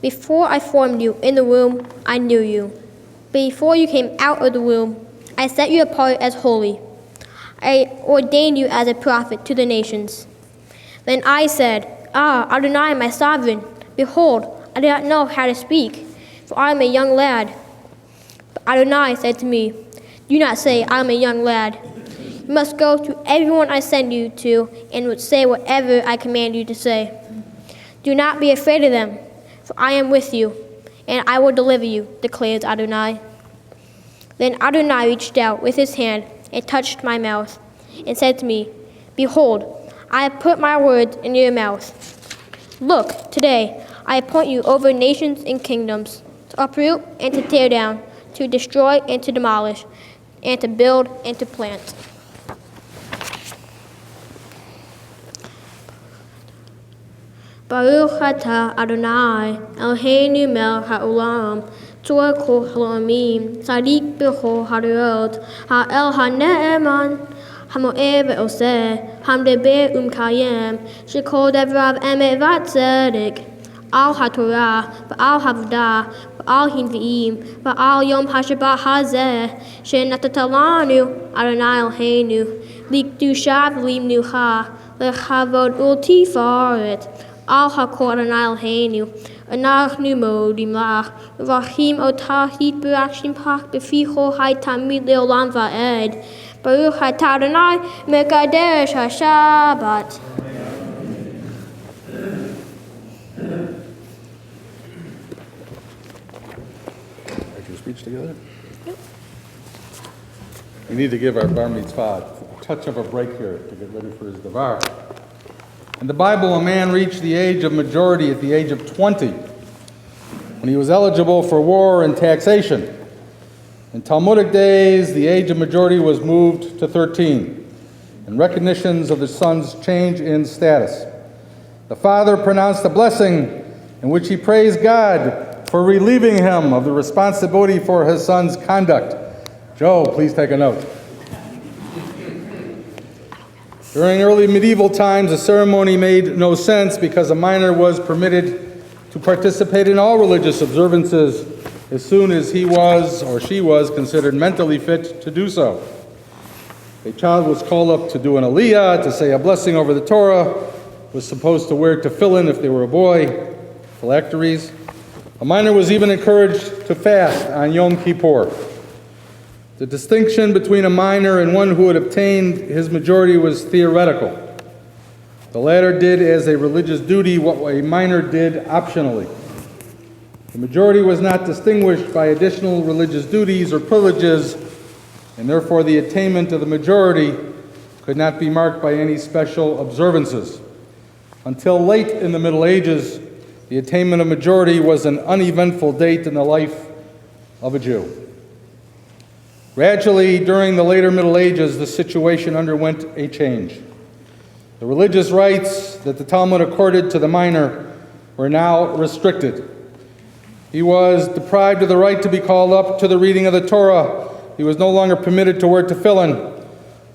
Before I formed you in the womb, I knew you. Before you came out of the womb, I set you apart as holy. I ordained you as a prophet to the nations. Then I said, Adonai, my sovereign, behold, I do not know how to speak, for I am a young lad. But Adonai said to me, do not say, I am a young lad. You must go to everyone I send you to and would say whatever I command you to say. Do not be afraid of them, for I am with you, and I will deliver you, declares Adonai. Then Adonai reached out with his hand and touched my mouth, and said to me, behold, I have put my words in your mouth. Look, today I appoint you over nations and kingdoms, to uproot and to tear down, to destroy and to demolish, and to build and to plant. Baruch atah Adonai, Eloheinu melech haolam, tzor kol ha'olamim, tzadik b'chol hadarot, ha'el ha'ne'eman, ha'mo'eh ve'oseh, ha'medaber u'mekayem, shekol devrav emet v'tzedek, al ha'torah, v'al ha'avodah, v'al hinvi'im, v'al yom ha'shabbat hazeh, she'natata lanu, Adonai Eloheinu, likdusha v'limnucha, lechavod ultifaret, al hakol Adonai Eloheinu, anachnu modim lach, v'vachim otah yitbarach shimcha b'ficho hai tamid le'olam va'ed, Baruch atah Adonai mekadesh ha'shabbat. Write your speech together? Yep. We need to give our Bar Mitzvah a touch of a break here to get ready for his Devar. In the Bible, a man reached the age of majority at the age of 20, when he was eligible for war and taxation. In Talmudic days, the age of majority was moved to 13, in recognition of the son's change in status. The father pronounced a blessing in which he praised God for relieving him of the responsibility for his son's conduct. Joe, please take a note. During early medieval times, the ceremony made no sense because a minor was permitted to participate in all religious observances as soon as he was or she was considered mentally fit to do so. A child was called up to do an aliyah, to say a blessing over the Torah, was supposed to wear tefillin if they were a boy, phylacteries. A minor was even encouraged to fast on Yom Kippur. The distinction between a minor and one who had obtained his majority was theoretical. The latter did as a religious duty what a minor did optionally. The majority was not distinguished by additional religious duties or privileges, and therefore the attainment of the majority could not be marked by any special observances. Until late in the Middle Ages, the attainment of majority was an uneventful date in the life of a Jew. Gradually, during the later Middle Ages, the situation underwent a change. The religious rights that the Talmud accorded to the minor were now restricted. He was deprived of the right to be called up to the reading of the Torah. He was no longer permitted to wear tefillin.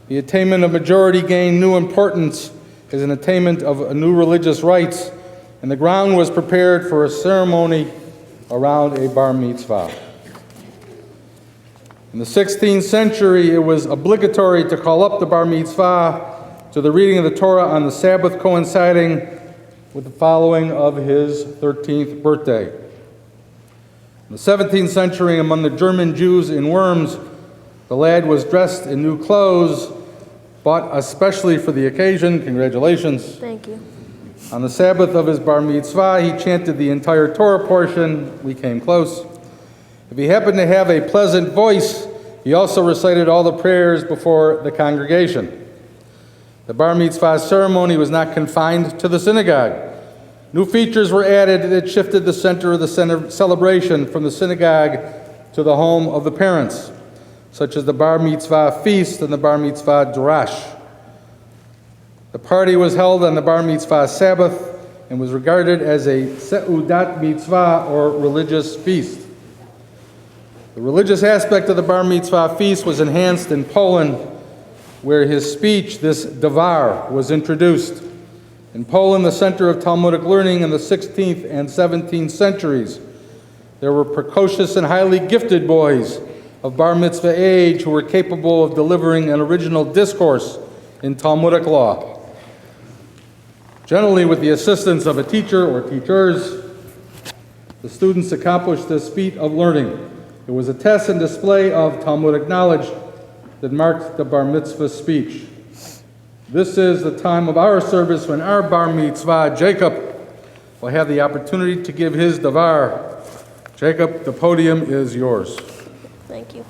The attainment of majority gained new importance as an attainment of new religious rights, and the ground was prepared for a ceremony around a bar mitzvah. In the 16th century, it was obligatory to call up the bar mitzvah to the reading of the Torah on the Sabbath coinciding with the following of his 13th birthday. In the 17th century, among the German Jews in Worms, the lad was dressed in new clothes, bought especially for the occasion. Congratulations. Thank you. On the Sabbath of his bar mitzvah, he chanted the entire Torah portion. We came close. If he happened to have a pleasant voice, he also recited all the prayers before the congregation. The bar mitzvah ceremony was not confined to the synagogue. New features were added that shifted the center of the celebration from the synagogue to the home of the parents, such as the bar mitzvah feast and the bar mitzvah drash. The party was held on the bar mitzvah Sabbath and was regarded as a seudat mitzvah, or religious feast. The religious aspect of the bar mitzvah feast was enhanced in Poland, where his speech, this Devar, was introduced. In Poland, the center of Talmudic learning in the 16th and 17th centuries, there were precocious and highly gifted boys of Bar Mitzvah age who were capable of delivering an original discourse in Talmudic law. Generally, with the assistance of a teacher or teachers, the students accomplished this feat of learning. It was a test and display of Talmudic knowledge that marked the Bar Mitzvah speech. This is the time of our service when our Bar Mitzvah, Jacob, will have the opportunity to give his davar. Jacob, the podium is yours. Thank you.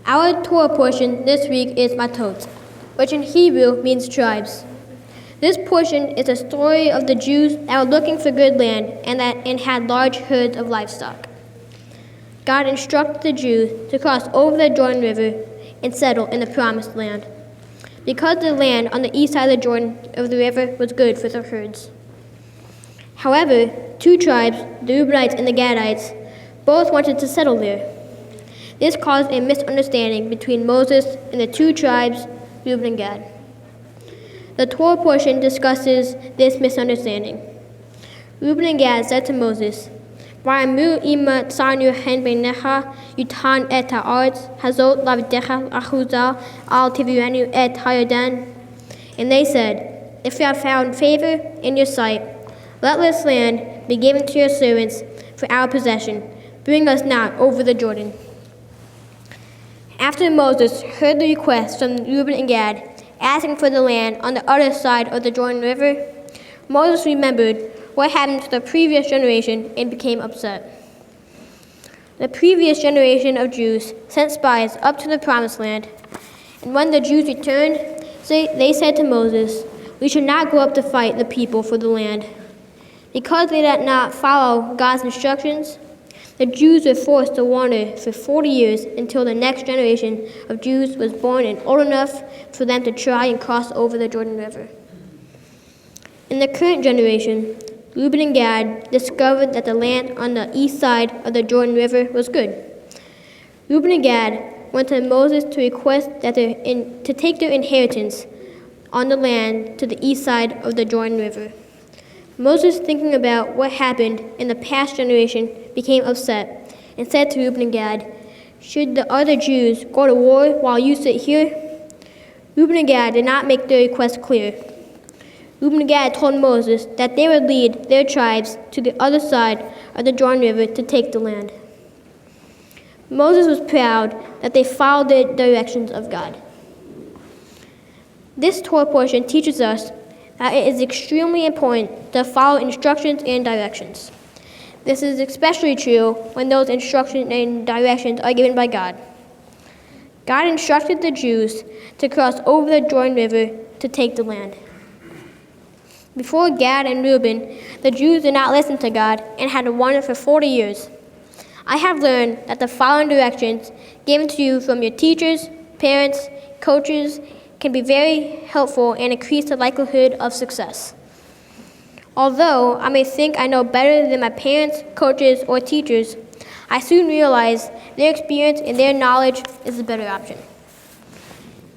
Our Torah portion this week is Matot, which in Hebrew means tribes. This portion is a story of the Jews that were looking for good land and had large herds of livestock. God instructed the Jews to cross over the Jordan River and settle in the Promised Land, because the land on the east side of the river was good for their herds. However, two tribes, the Reubenites and the Gadites, both wanted to settle there. This caused a misunderstanding between Moses and the two tribes, Reuben and Gad. The Torah portion discusses this misunderstanding. Reuben and Gad said to Moses, "Va'amu ima tzarnu hen beinecha yutan et ha'aretz hazot lavidecha achuzah al tivirenu et haYarden." And they said, "If we have found favor in your sight, let this land be given to your servants for our possession. Bring us not over the Jordan." After Moses heard the request from Reuben and Gad, asking for the land on the other side of the Jordan River, Moses remembered what happened to the previous generation and became upset. The previous generation of Jews sent spies up to the Promised Land, and when the Jews returned, they said to Moses, "We should not go up to fight the people for the land." Because they did not follow God's instructions, the Jews were forced to wander for 40 years until the next generation of Jews was born and old enough for them to try and cross over the Jordan River. In the current generation, Reuben and Gad discovered that the land on the east side of the Jordan River was good. Reuben and Gad went to Moses to request that to take their inheritance on the land to the east side of the Jordan River. Moses, thinking about what happened in the past generation, became upset and said to Reuben and Gad, "Should the other Jews go to war while you sit here?" Reuben and Gad did not make their request clear. Reuben and Gad told Moses that they would lead their tribes to the other side of the Jordan River to take the land. Moses was proud that they followed the directions of God. This Torah portion teaches us that it is extremely important to follow instructions and directions. This is especially true when those instructions and directions are given by God. God instructed the Jews to cross over the Jordan River to take the land. Before Gad and Reuben, the Jews did not listen to God and had to wander for 40 years. I have learned that the following directions given to you from your teachers, parents, coaches, can be very helpful and increase the likelihood of success. Although I may think I know better than my parents, coaches, or teachers, I soon realize their experience and their knowledge is the better option.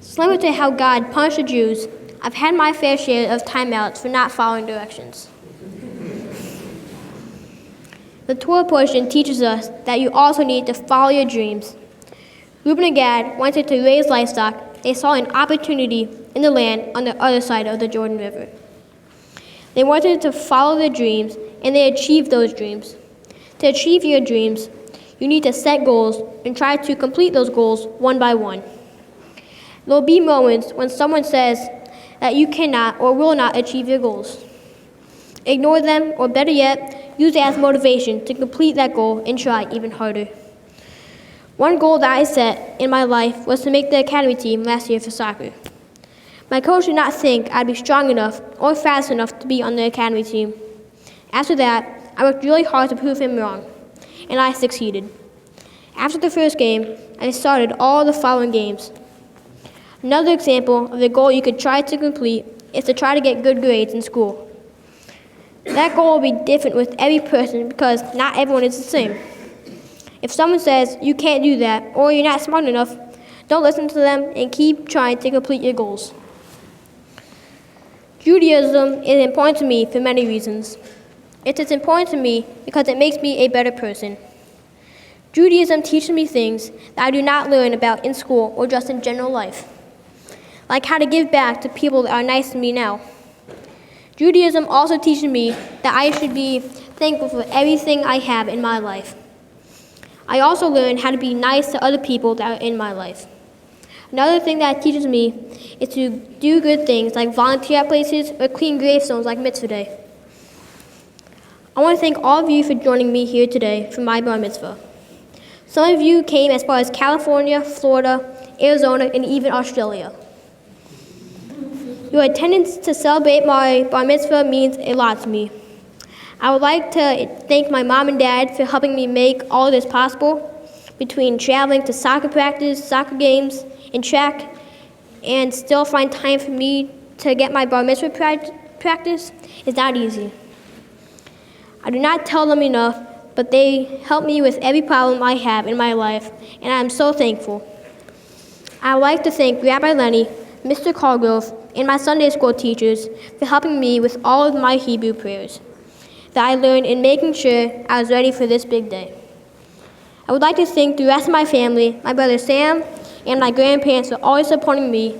Similar to how God punished the Jews, I've had my fair share of timeouts for not following directions. The Torah portion teaches us that you also need to follow your dreams. Reuben and Gad wanted to raise livestock. They saw an opportunity in the land on the other side of the Jordan River. They wanted to follow their dreams, and they achieved those dreams. To achieve your dreams, you need to set goals and try to complete those goals one by one. There will be moments when someone says that you cannot or will not achieve your goals. Ignore them, or better yet, use it as motivation to complete that goal and try even harder. One goal that I set in my life was to make the academy team last year for soccer. My coach did not think I'd be strong enough or fast enough to be on the academy team. After that, I worked really hard to prove him wrong, and I succeeded. After the first game, I started all the following games. Another example of the goal you could try to complete is to try to get good grades in school. That goal will be different with every person because not everyone is the same. If someone says you can't do that or you're not smart enough, don't listen to them and keep trying to complete your goals. Judaism is important to me for many reasons. It is important to me because it makes me a better person. Judaism teaches me things that I do not learn about in school or just in general life, like how to give back to people that are nice to me now. Judaism also teaches me that I should be thankful for everything I have in my life. I also learned how to be nice to other people that are in my life. Another thing that it teaches me is to do good things like volunteer at places or clean gravestones like Mitzvah Day. I want to thank all of you for joining me here today for my Bar Mitzvah. Some of you came as far as California, Florida, Arizona, and even Australia. Your attendance to celebrate my Bar Mitzvah means a lot to me. I would like to thank my mom and dad for helping me make all of this possible. Between traveling to soccer practice, soccer games, and track, and still find time for me to get my Bar Mitzvah practice is not easy. I do not tell them enough, but they help me with every problem I have in my life, and I am so thankful. I would like to thank Rabbi Lenny, Mr. Colgrove, and my Sunday school teachers for helping me with all of my Hebrew prayers that I learned in making sure I was ready for this big day. I would like to thank the rest of my family, my brother Sam, and my grandparents for always supporting me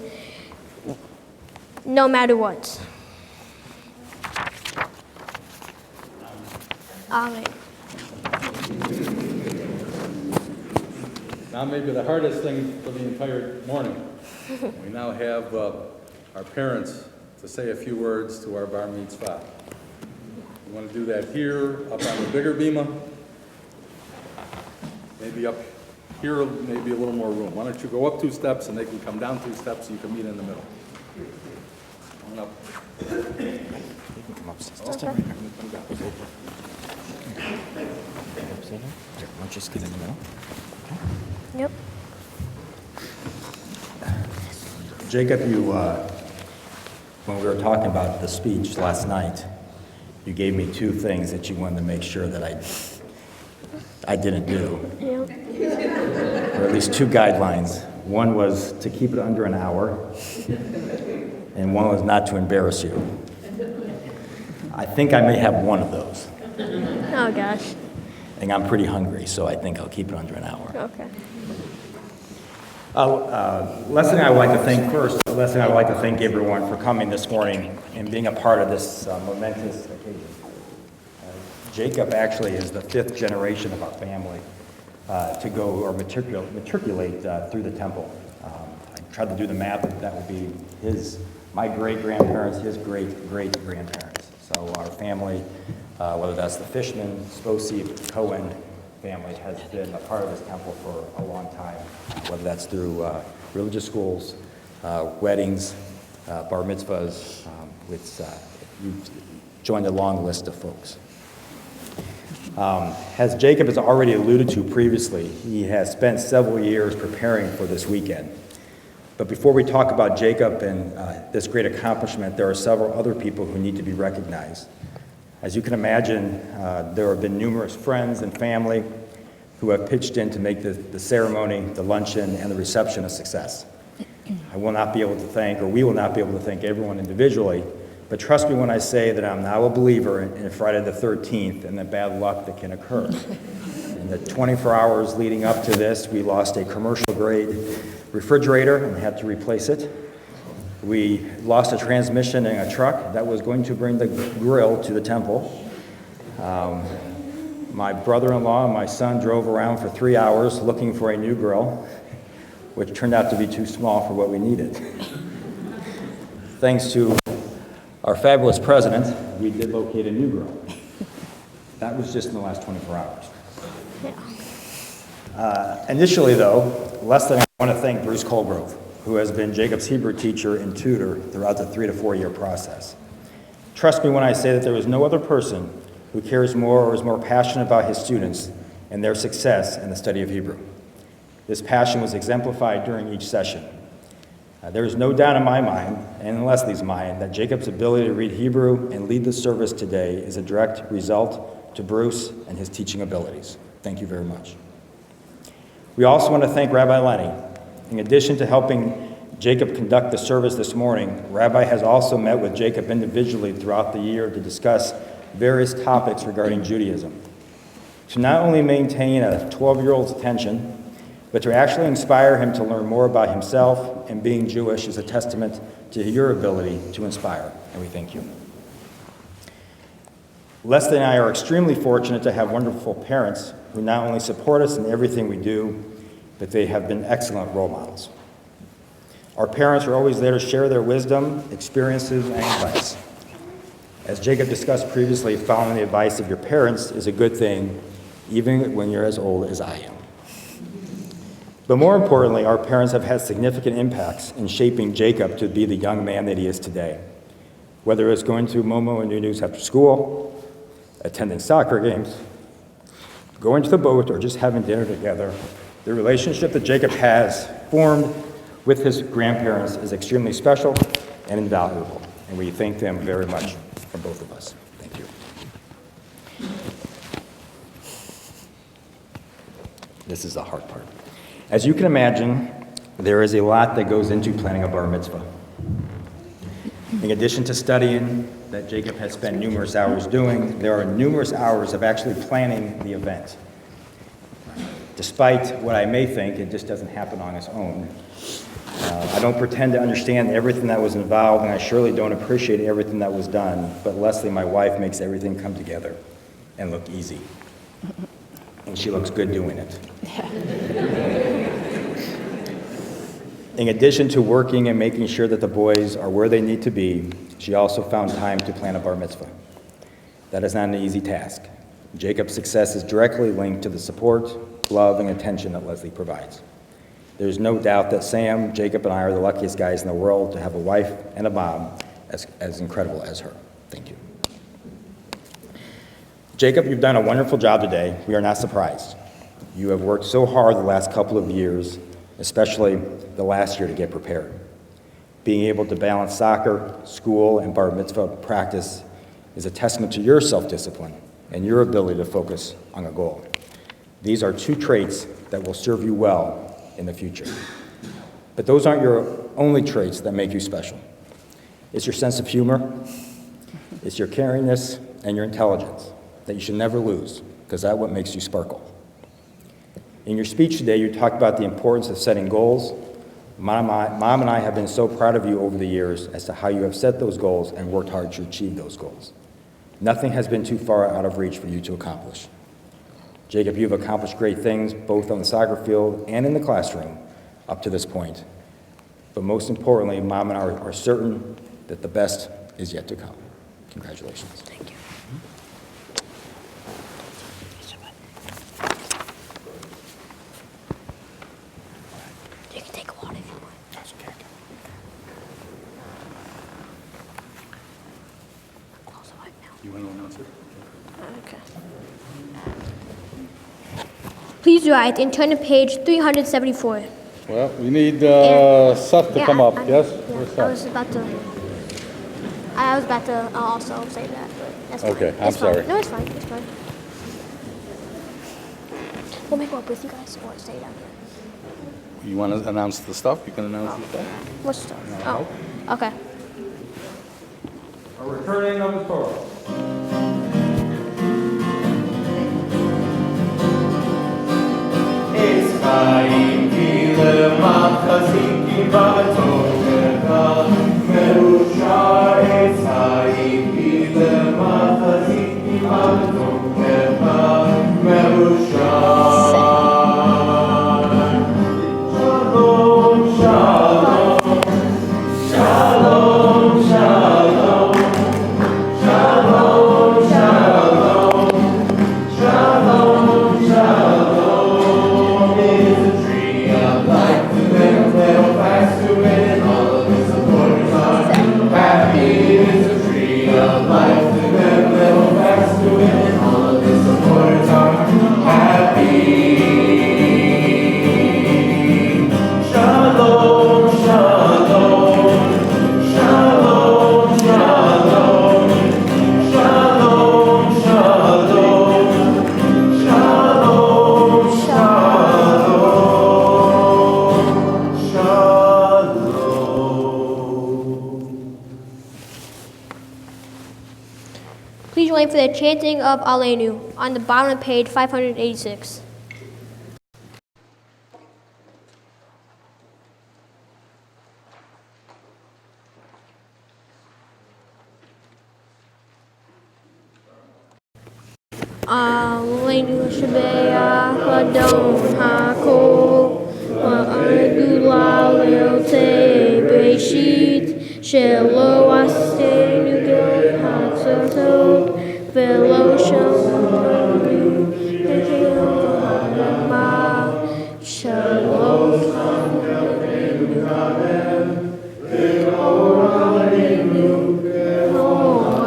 no matter what. Amen. Now maybe the hardest thing for the entire morning. We now have our parents to say a few words to our Bar Mitzvah. We want to do that here, up on the bigger bima. Maybe up here, maybe a little more room. Why don't you go up 2 steps and they can come down 2 steps so you can meet in the middle. Come on up. You can come up. Come down. Why don't you just get in the middle? Yep. Jacob, when we were talking about the speech last night, you gave me 2 things that you wanted to make sure that I didn't do. Yep. Or at least 2 guidelines. One was to keep it under an hour, and one was not to embarrass you. I think I may have one of those. Oh, gosh. And I'm pretty hungry, so I think I'll keep it under an hour. Okay. Leslie and I would like to thank first. Leslie and I would like to thank everyone for coming this morning and being a part of this momentous occasion. Jacob actually is the 5th generation of our family to go or matriculate through the temple. I tried to do the math. That would be my great-grandparents, his great-great-grandparents. So our family, whether that's the Fishman, Sposi, Cohen family, has been a part of this temple for a long time, whether that's through religious schools, weddings, bar mitzvahs. You've joined a long list of folks. As Jacob has already alluded to previously, he has spent several years preparing for this weekend. But before we talk about Jacob and this great accomplishment, there are several other people who need to be recognized. As you can imagine, there have been numerous friends and family who have pitched in to make the ceremony, the luncheon, and the reception a success. I will not be able to thank, or we will not be able to thank everyone individually, but trust me when I say that I'm now a believer in Friday the 13th and the bad luck that can occur. In the 24 hours leading up to this, we lost a commercial-grade refrigerator and had to replace it. We lost a transmission in a truck that was going to bring the grill to the temple. My brother-in-law and my son drove around for 3 hours looking for a new grill, which turned out to be too small for what we needed. Thanks to our fabulous president, we did locate a new grill. That was just in the last 24 hours. Initially, though, less than I want to thank Bruce Colgrove, who has been Jacob's Hebrew teacher and tutor throughout the 3 to 4 year process. Trust me when I say that there is no other person who cares more or is more passionate about his students and their success in the study of Hebrew. This passion was exemplified during each session. There is no doubt in my mind, and in Leslie's mind, that Jacob's ability to read Hebrew and lead the service today is a direct result to Bruce and his teaching abilities. Thank you very much. We also want to thank Rabbi Lenny. In addition to helping Jacob conduct the service this morning, Rabbi has also met with Jacob individually throughout the year to discuss various topics regarding Judaism. to not only maintain a 12-year-old's attention, but to actually inspire him to learn more about himself and being Jewish is a testament to your ability to inspire, and we thank you. Leslie and I are extremely fortunate to have wonderful parents who not only support us in everything we do, but they have been excellent role models. Our parents are always there to share their wisdom, experiences, and advice. As Jacob discussed previously, following the advice of your parents is a good thing, even when you're as old as I am. But more importantly, our parents have had significant impacts in shaping Jacob to be the young man that he is today. Whether it's going to Momo and Nunu's after school, attending soccer games, going to the boat, or just having dinner together, the relationship that Jacob has formed with his grandparents is extremely special and invaluable, and we thank them very much from both of us. Thank you. This is the hard part. As you can imagine, there is a lot that goes into planning a bar mitzvah. In addition to studying that Jacob has spent numerous hours doing, there are numerous hours of actually planning the event. Despite what I may think, it just doesn't happen on its own. I don't pretend to understand everything that was involved, and I surely don't appreciate everything that was done, but Leslie, my wife, makes everything come together and look easy. And she looks good doing it. In addition to working and making sure that the boys are where they need to be, she also found time to plan a bar mitzvah. That is not an easy task. Jacob's success is directly linked to the support, love, and attention that Leslie provides. There's no doubt that Sam, Jacob, and I are the luckiest guys in the world to have a wife and a mom as incredible as her. Thank you. Jacob, you've done a wonderful job today. We are not surprised. You have worked so hard the last couple of years, especially the last year, to get prepared. Being able to balance soccer, school, and bar mitzvah practice is a testament to your self-discipline and your ability to focus on a goal. These are two traits that will serve you well in the future. But those aren't your only traits that make you special. It's your sense of humor, it's your caringness, and your intelligence that you should never lose, because that's what makes you sparkle. In your speech today, you talked about the importance of setting goals. Mom and I have been so proud of you over the years as to how you have set those goals and worked hard to achieve those goals. Nothing has been too far out of reach for you to accomplish. Jacob, you've accomplished great things both on the soccer field and in the classroom up to this point. But most importantly, Mom and I are certain that the best is yet to come. Congratulations. Thank you. You can take a water if you want. That's okay. Close the mic now. You want to announce it? Okay. Please rise and turn to page 374. Well, we need Yeah. Seth to Yeah, come up, yes? Yeah, Where's I Seth? was about to also say that, but that's fine. Okay, I'm It's fine. sorry. No, it's fine, it's fine. We'll make up with you guys or stay down here. You want to announce the stuff? You can announce the stuff. What's stuff? Oh, okay. A returning of the Torah. Eschaim ki lemachazim ki ba'atokecha Merushar Eschaim ki lemachazim ki ba'atokecha Merushar Shalom, shalom Shalom, shalom Shalom, shalom Shalom, shalom is a tree of life, the little fast to it. Please join for the chanting of Aleinu on the bottom of page 586. Aleinu Shabeach Ladon HaKol Va'agula Leote Beishit Shelo Asenu Gil HaTzotot Velo Shalom Hekelo Hadama Shalom Aleinu Amen V'O Aleinu V'O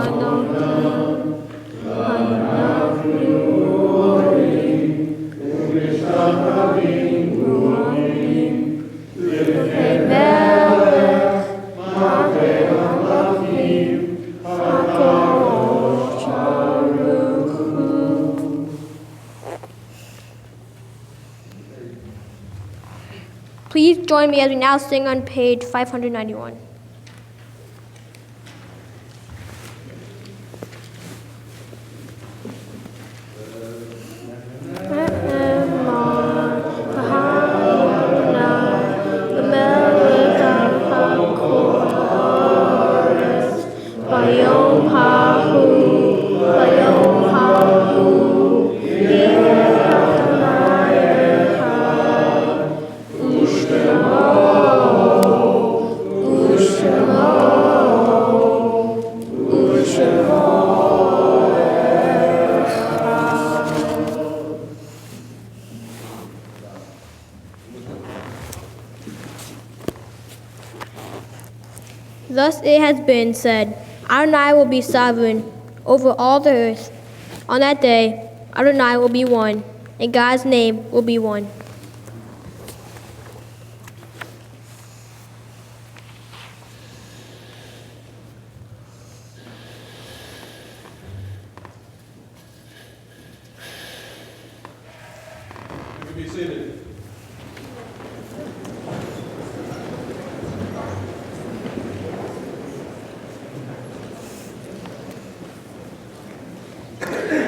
Anotim Please join me as we now sing on page 591. Thus it has been said, Adonai will be sovereign over all the earth. On that day, Adonai will be one, and God's name will be one. You can be seated.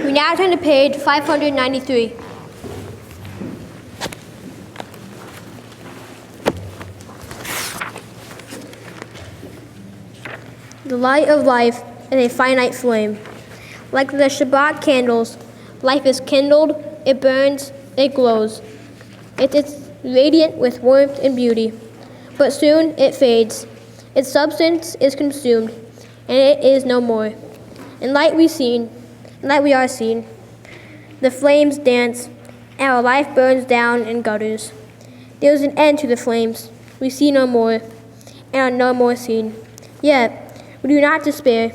We now turn to page 593. The light of life is a finite flame. Like the Shabbat candles, life is kindled, it burns, it glows. It is radiant with warmth and beauty, but soon it fades. Its substance is consumed, and it is no more. In light we are seen. The flames dance, and our life burns down and gutters. There is an end to the flames. We see no more, and are no more seen. Yet, we do not despair,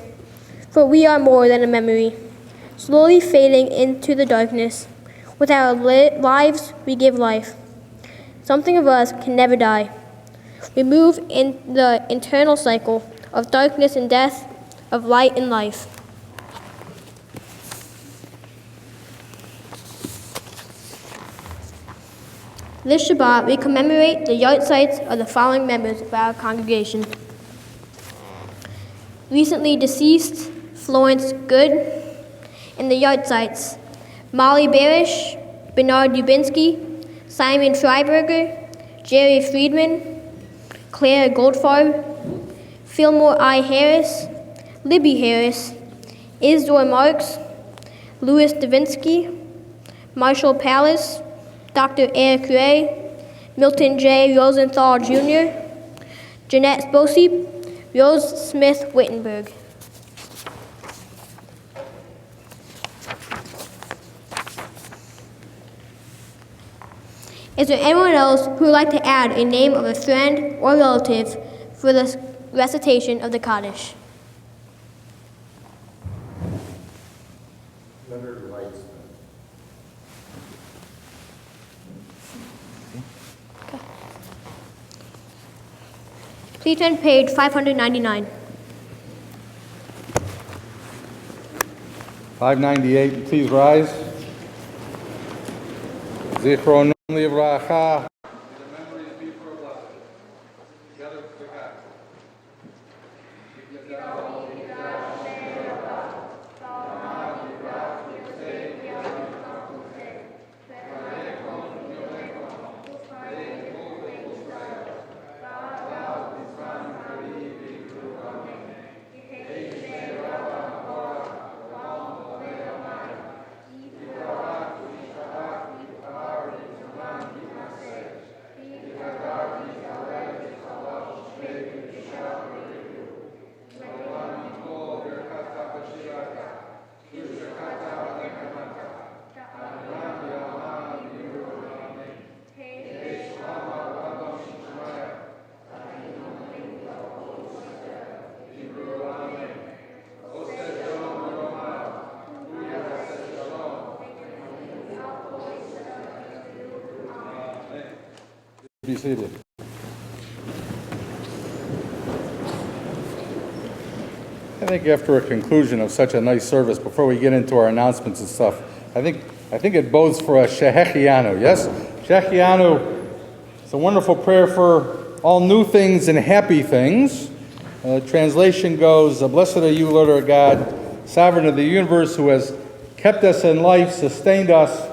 for we are more than a memory, slowly fading into the darkness. With our lives, we give life. Something of us can never die. We move in the eternal cycle of darkness and death, of light and life. This Shabbat, we commemorate the yahrzeits of the following members of our congregation. Recently deceased Florence Good, and the yahrzeits Molly Barish, Bernard Dubinsky, Simon Freiberger, Jerry Friedman, Claire Goldfarb, Fillmore I. Harris, Libby Harris, Isidore Marks, Louis Davinsky, Marshall Pallas, Dr. Eric Ray, Milton J. Rosenthal Jr., Jeanette Sposey, Rose Smith Wittenberg. Is there anyone else who would like to add a name of a friend or relative for the recitation of the Kaddish? Please turn to page 599. 598, please rise. Zichron livracha. May the memories be for a blessing. Together with God. Be seated. I think after a conclusion of such a nice service, before we get into our announcements and stuff, I think it bodes for a Shehechianu, yes? Shehechianu is a wonderful prayer for all new things and happy things. Translation goes, blessed are you, Lord our God, sovereign of the universe, who has kept us in life, sustained us,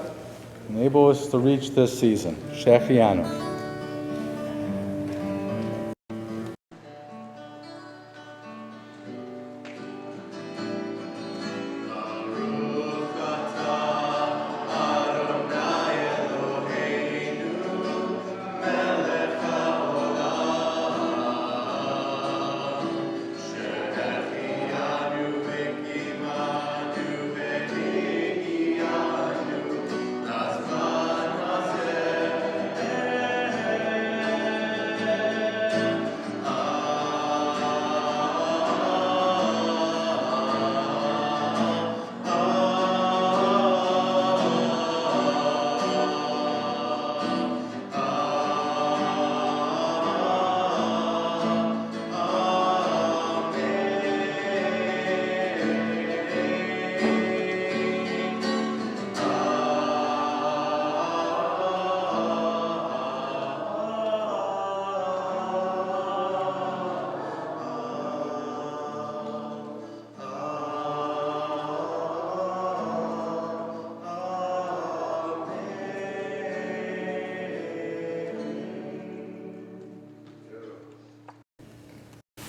enable us to reach this season. Shehechianu.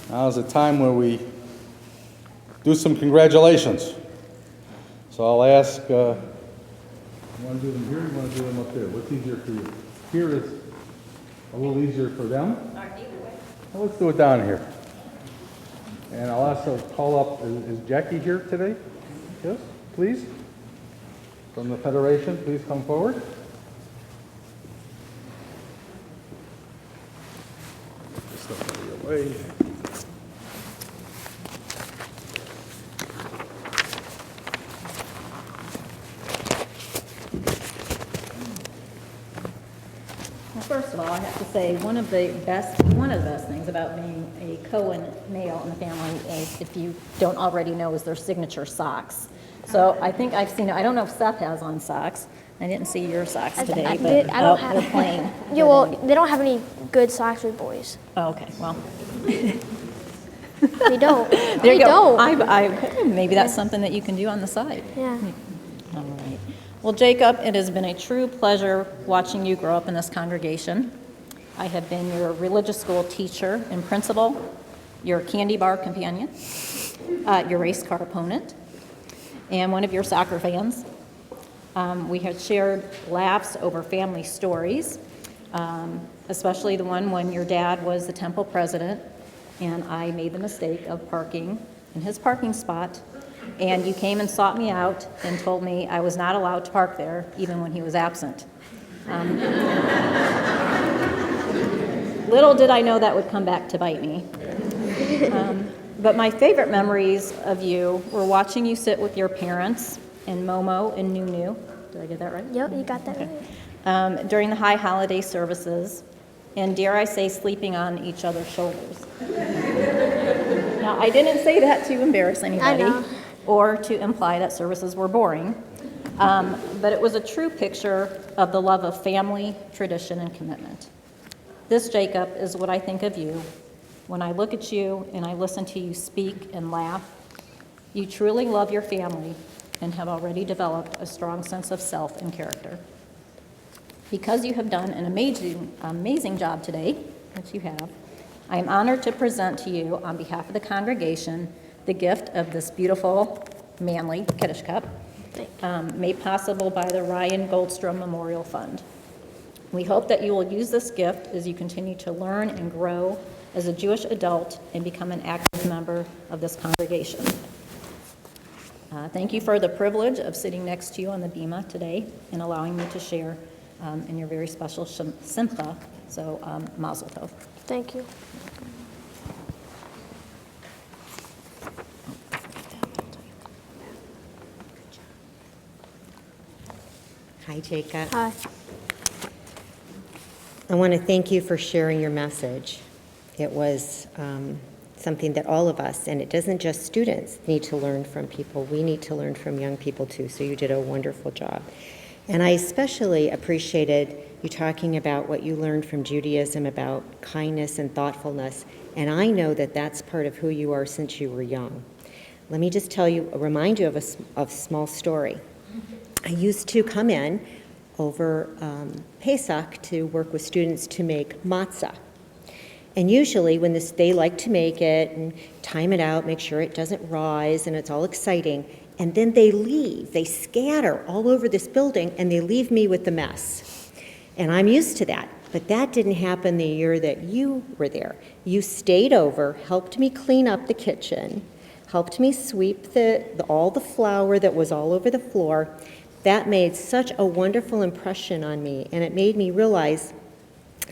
Now is a time where we do some congratulations. So I'll ask, you want to do them here or you want to do them up there? What's easier for you? Here is a little easier for them. Well, let's do it down here. And I'll also call up, is Jackie here today? Yes, please. From the Federation, please come forward. Put this stuff out of your way. First of all, I have to say one of the best things about being a Cohen male in the family is, if you don't already know, is their signature socks. So I think I've seen it. I don't know if Seth has on socks. I didn't see your socks today, but I don't have. they're plain. Yeah, well, they don't have any good socks with boys. Oh, okay, well. They don't. There They you go. don't. Maybe that's something that you can do on the side. Yeah. All right. Well, Jacob, it has been a true pleasure watching you grow up in this congregation. I have been your religious school teacher and principal, your candy bar companion, your race car opponent, and one of your soccer fans. We have shared laughs over family stories, especially the one when your dad was the temple president and I made the mistake of parking in his parking spot, and you came and sought me out and told me I was not allowed to park there even when he was absent. Little did I know that would come back to bite me. But my favorite memories of you were watching you sit with your parents and Momo and Nunu. Did I get that right? Yep, you got that right. During the high holiday services, and dare I say, sleeping on each other's shoulders. Now, I didn't say that to embarrass anybody or to imply that services were boring, but it was a true picture of the love of family, tradition, and commitment. This, Jacob, is what I think of you when I look at you and I listen to you speak and laugh. You truly love your family and have already developed a strong sense of self and character. Because you have done an amazing job today, which you have, I am honored to present to you, on behalf of the congregation, the gift of this beautiful, manly Kiddush cup, made possible by the Ryan Goldstrom Memorial Fund. We hope that you will use this gift as you continue to learn and grow as a Jewish adult and become an active member of this congregation. Thank you for the privilege of sitting next to you on the bima today and allowing me to share in your very special simcha. So, mazel tov. Thank you. Hi, Jacob. Hi. I want to thank you for sharing your message. It was something that all of us, and it doesn't just students, need to learn from people. We need to learn from young people too, so you did a wonderful job. And I especially appreciated you talking about what you learned from Judaism about kindness and thoughtfulness, and I know that that's part of who you are since you were young. Let me just remind you of a small story. I used to come in over Pesach to work with students to make matzah. And usually when they like to make it and time it out, make sure it doesn't rise and it's all exciting, and then they leave, they scatter all over this building and they leave me with the mess. And I'm used to that, but that didn't happen the year that you were there. You stayed over, helped me clean up the kitchen, helped me sweep all the flour that was all over the floor. That made such a wonderful impression on me, and it made me realize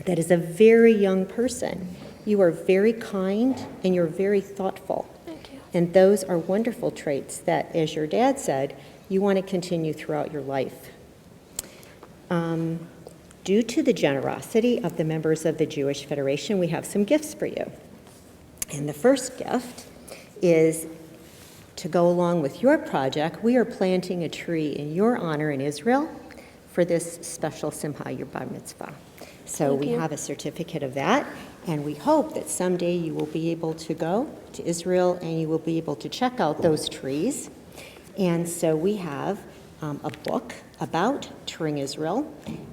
that as a very young person, you are very kind and you're very thoughtful. Thank you. And those are wonderful traits that, as your dad said, you want to continue throughout your life. Due to the generosity of the members of the Jewish Federation, we have some gifts for you. And the first gift is to go along with your project. We are planting a tree in your honor in Israel for this special Simcha, your Bar Mitzvah. So we have a certificate of that, and we hope that someday you will be able to go to Israel and you will be able to check out those trees. And so we have a book about touring Israel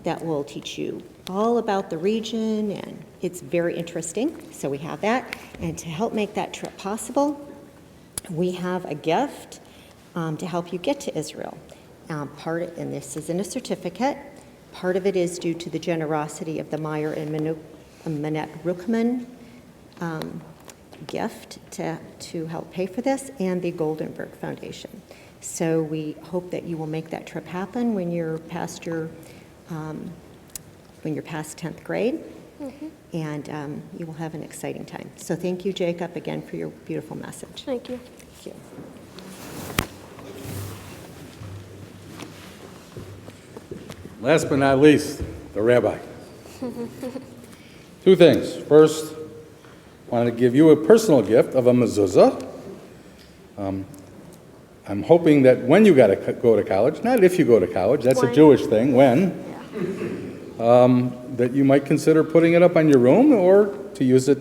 that will teach you all about the region, and it's very interesting. So we have that. And to help make that trip possible, we have a gift to help you get to Israel. And this is in a certificate. Part of it is due to the generosity of the Meyer and Manette Ruckman gift to help pay for this, and the Goldenberg Foundation. So we hope that you will make that trip happen when you're past 10th grade, and you will have an exciting time. So thank you, Jacob, again for your beautiful message. Thank you. Thank you. Last but not least, the rabbi. Two things. First, I wanted to give you a personal gift of a mezuzah. I'm hoping that when you go to college, not if you go to college, that's a Jewish thing, that you might consider putting it up on your room or to use it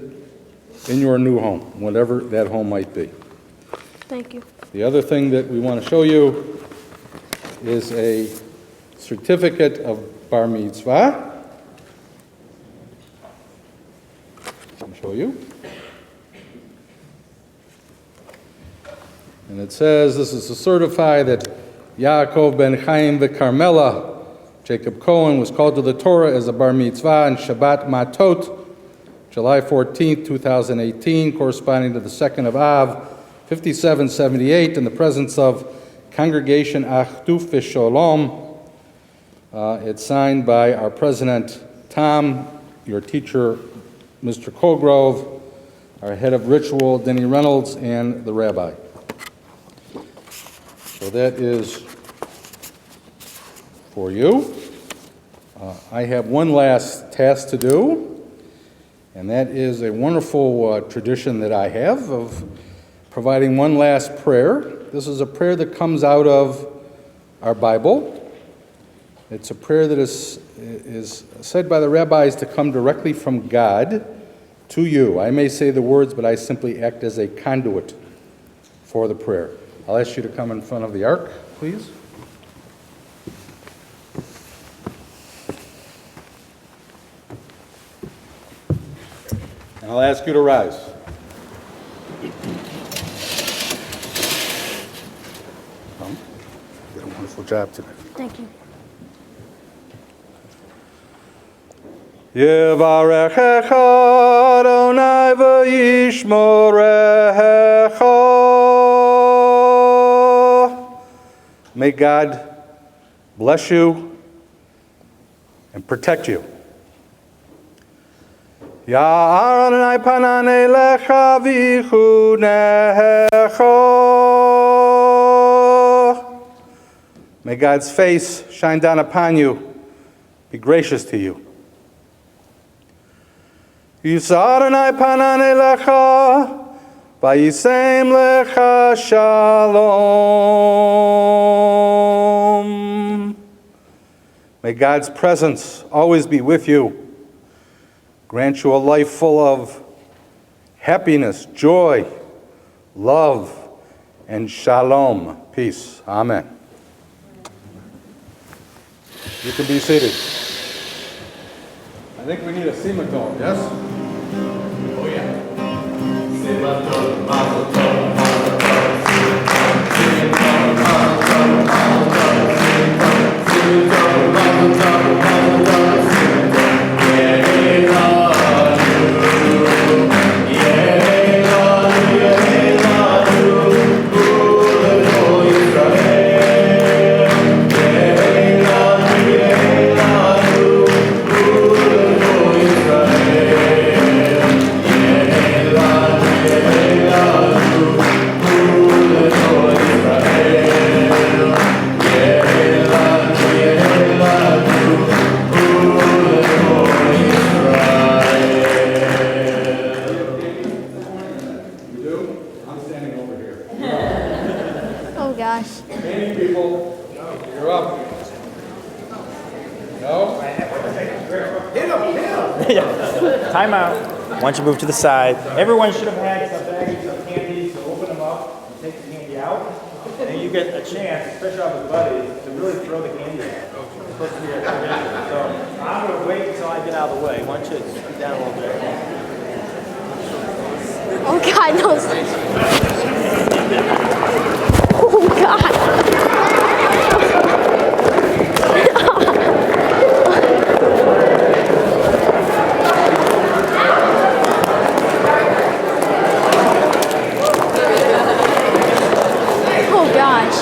in your new home, whatever that home might be. Thank you. The other thing that we want to show you is a certificate of Bar Mitzvah. I'll show you. And it says, this is to certify that Yaakov ben Chaim v'Carmela, Jacob Cohen, was called to the Torah as a Bar Mitzvah on Shabbat Matot, July 14, 2018, corresponding to the 2nd of Av, 5778, in the presence of Congregation Achduf V'Sholom. It's signed by our president, Tom, your teacher, Mr. Colgrove, our head of ritual, Denny Reynolds, and the rabbi. So that is for you. I have one last task to do, and that is a wonderful tradition that I have of providing one last prayer. This is a prayer that comes out of our Bible. It's a prayer that is said by the rabbis to come directly from God to you. I may say the words, but I simply act as a conduit for the prayer. I'll ask you to come in front of the ark, please. And I'll ask you to rise. You did a wonderful job today. Thank you. Yevarechecha Adonai v'yishmorecha. May God bless you and protect you. Ya'ar Adonai panan elecha v'chunecha. May God's face shine down upon you, be gracious to you. Yisa Adonai panan elecha, vayisem lecha shalom. May God's presence always be with you. Grant you a life full of happiness, joy, love, and shalom, peace. Amen. You can be seated. I think we need a semitone, yes? Oh, yeah. Semitone, mazel tov, mazel tov, semitone, mazel tov, mazel tov, semitone, mazel tov, mazel tov, semitone, Oh gosh. Many people, you're up. No? Time out. Why don't you move to the side? Everyone should have had some bags of candy, so open them up and take the candy out. And you get a chance, especially off his buddy, to really throw the candy out. It's supposed to be a tradition. So I'm going to wait until I get out of the way. Why don't you scoot down a little bit? Oh God, no. Oh God. Oh gosh.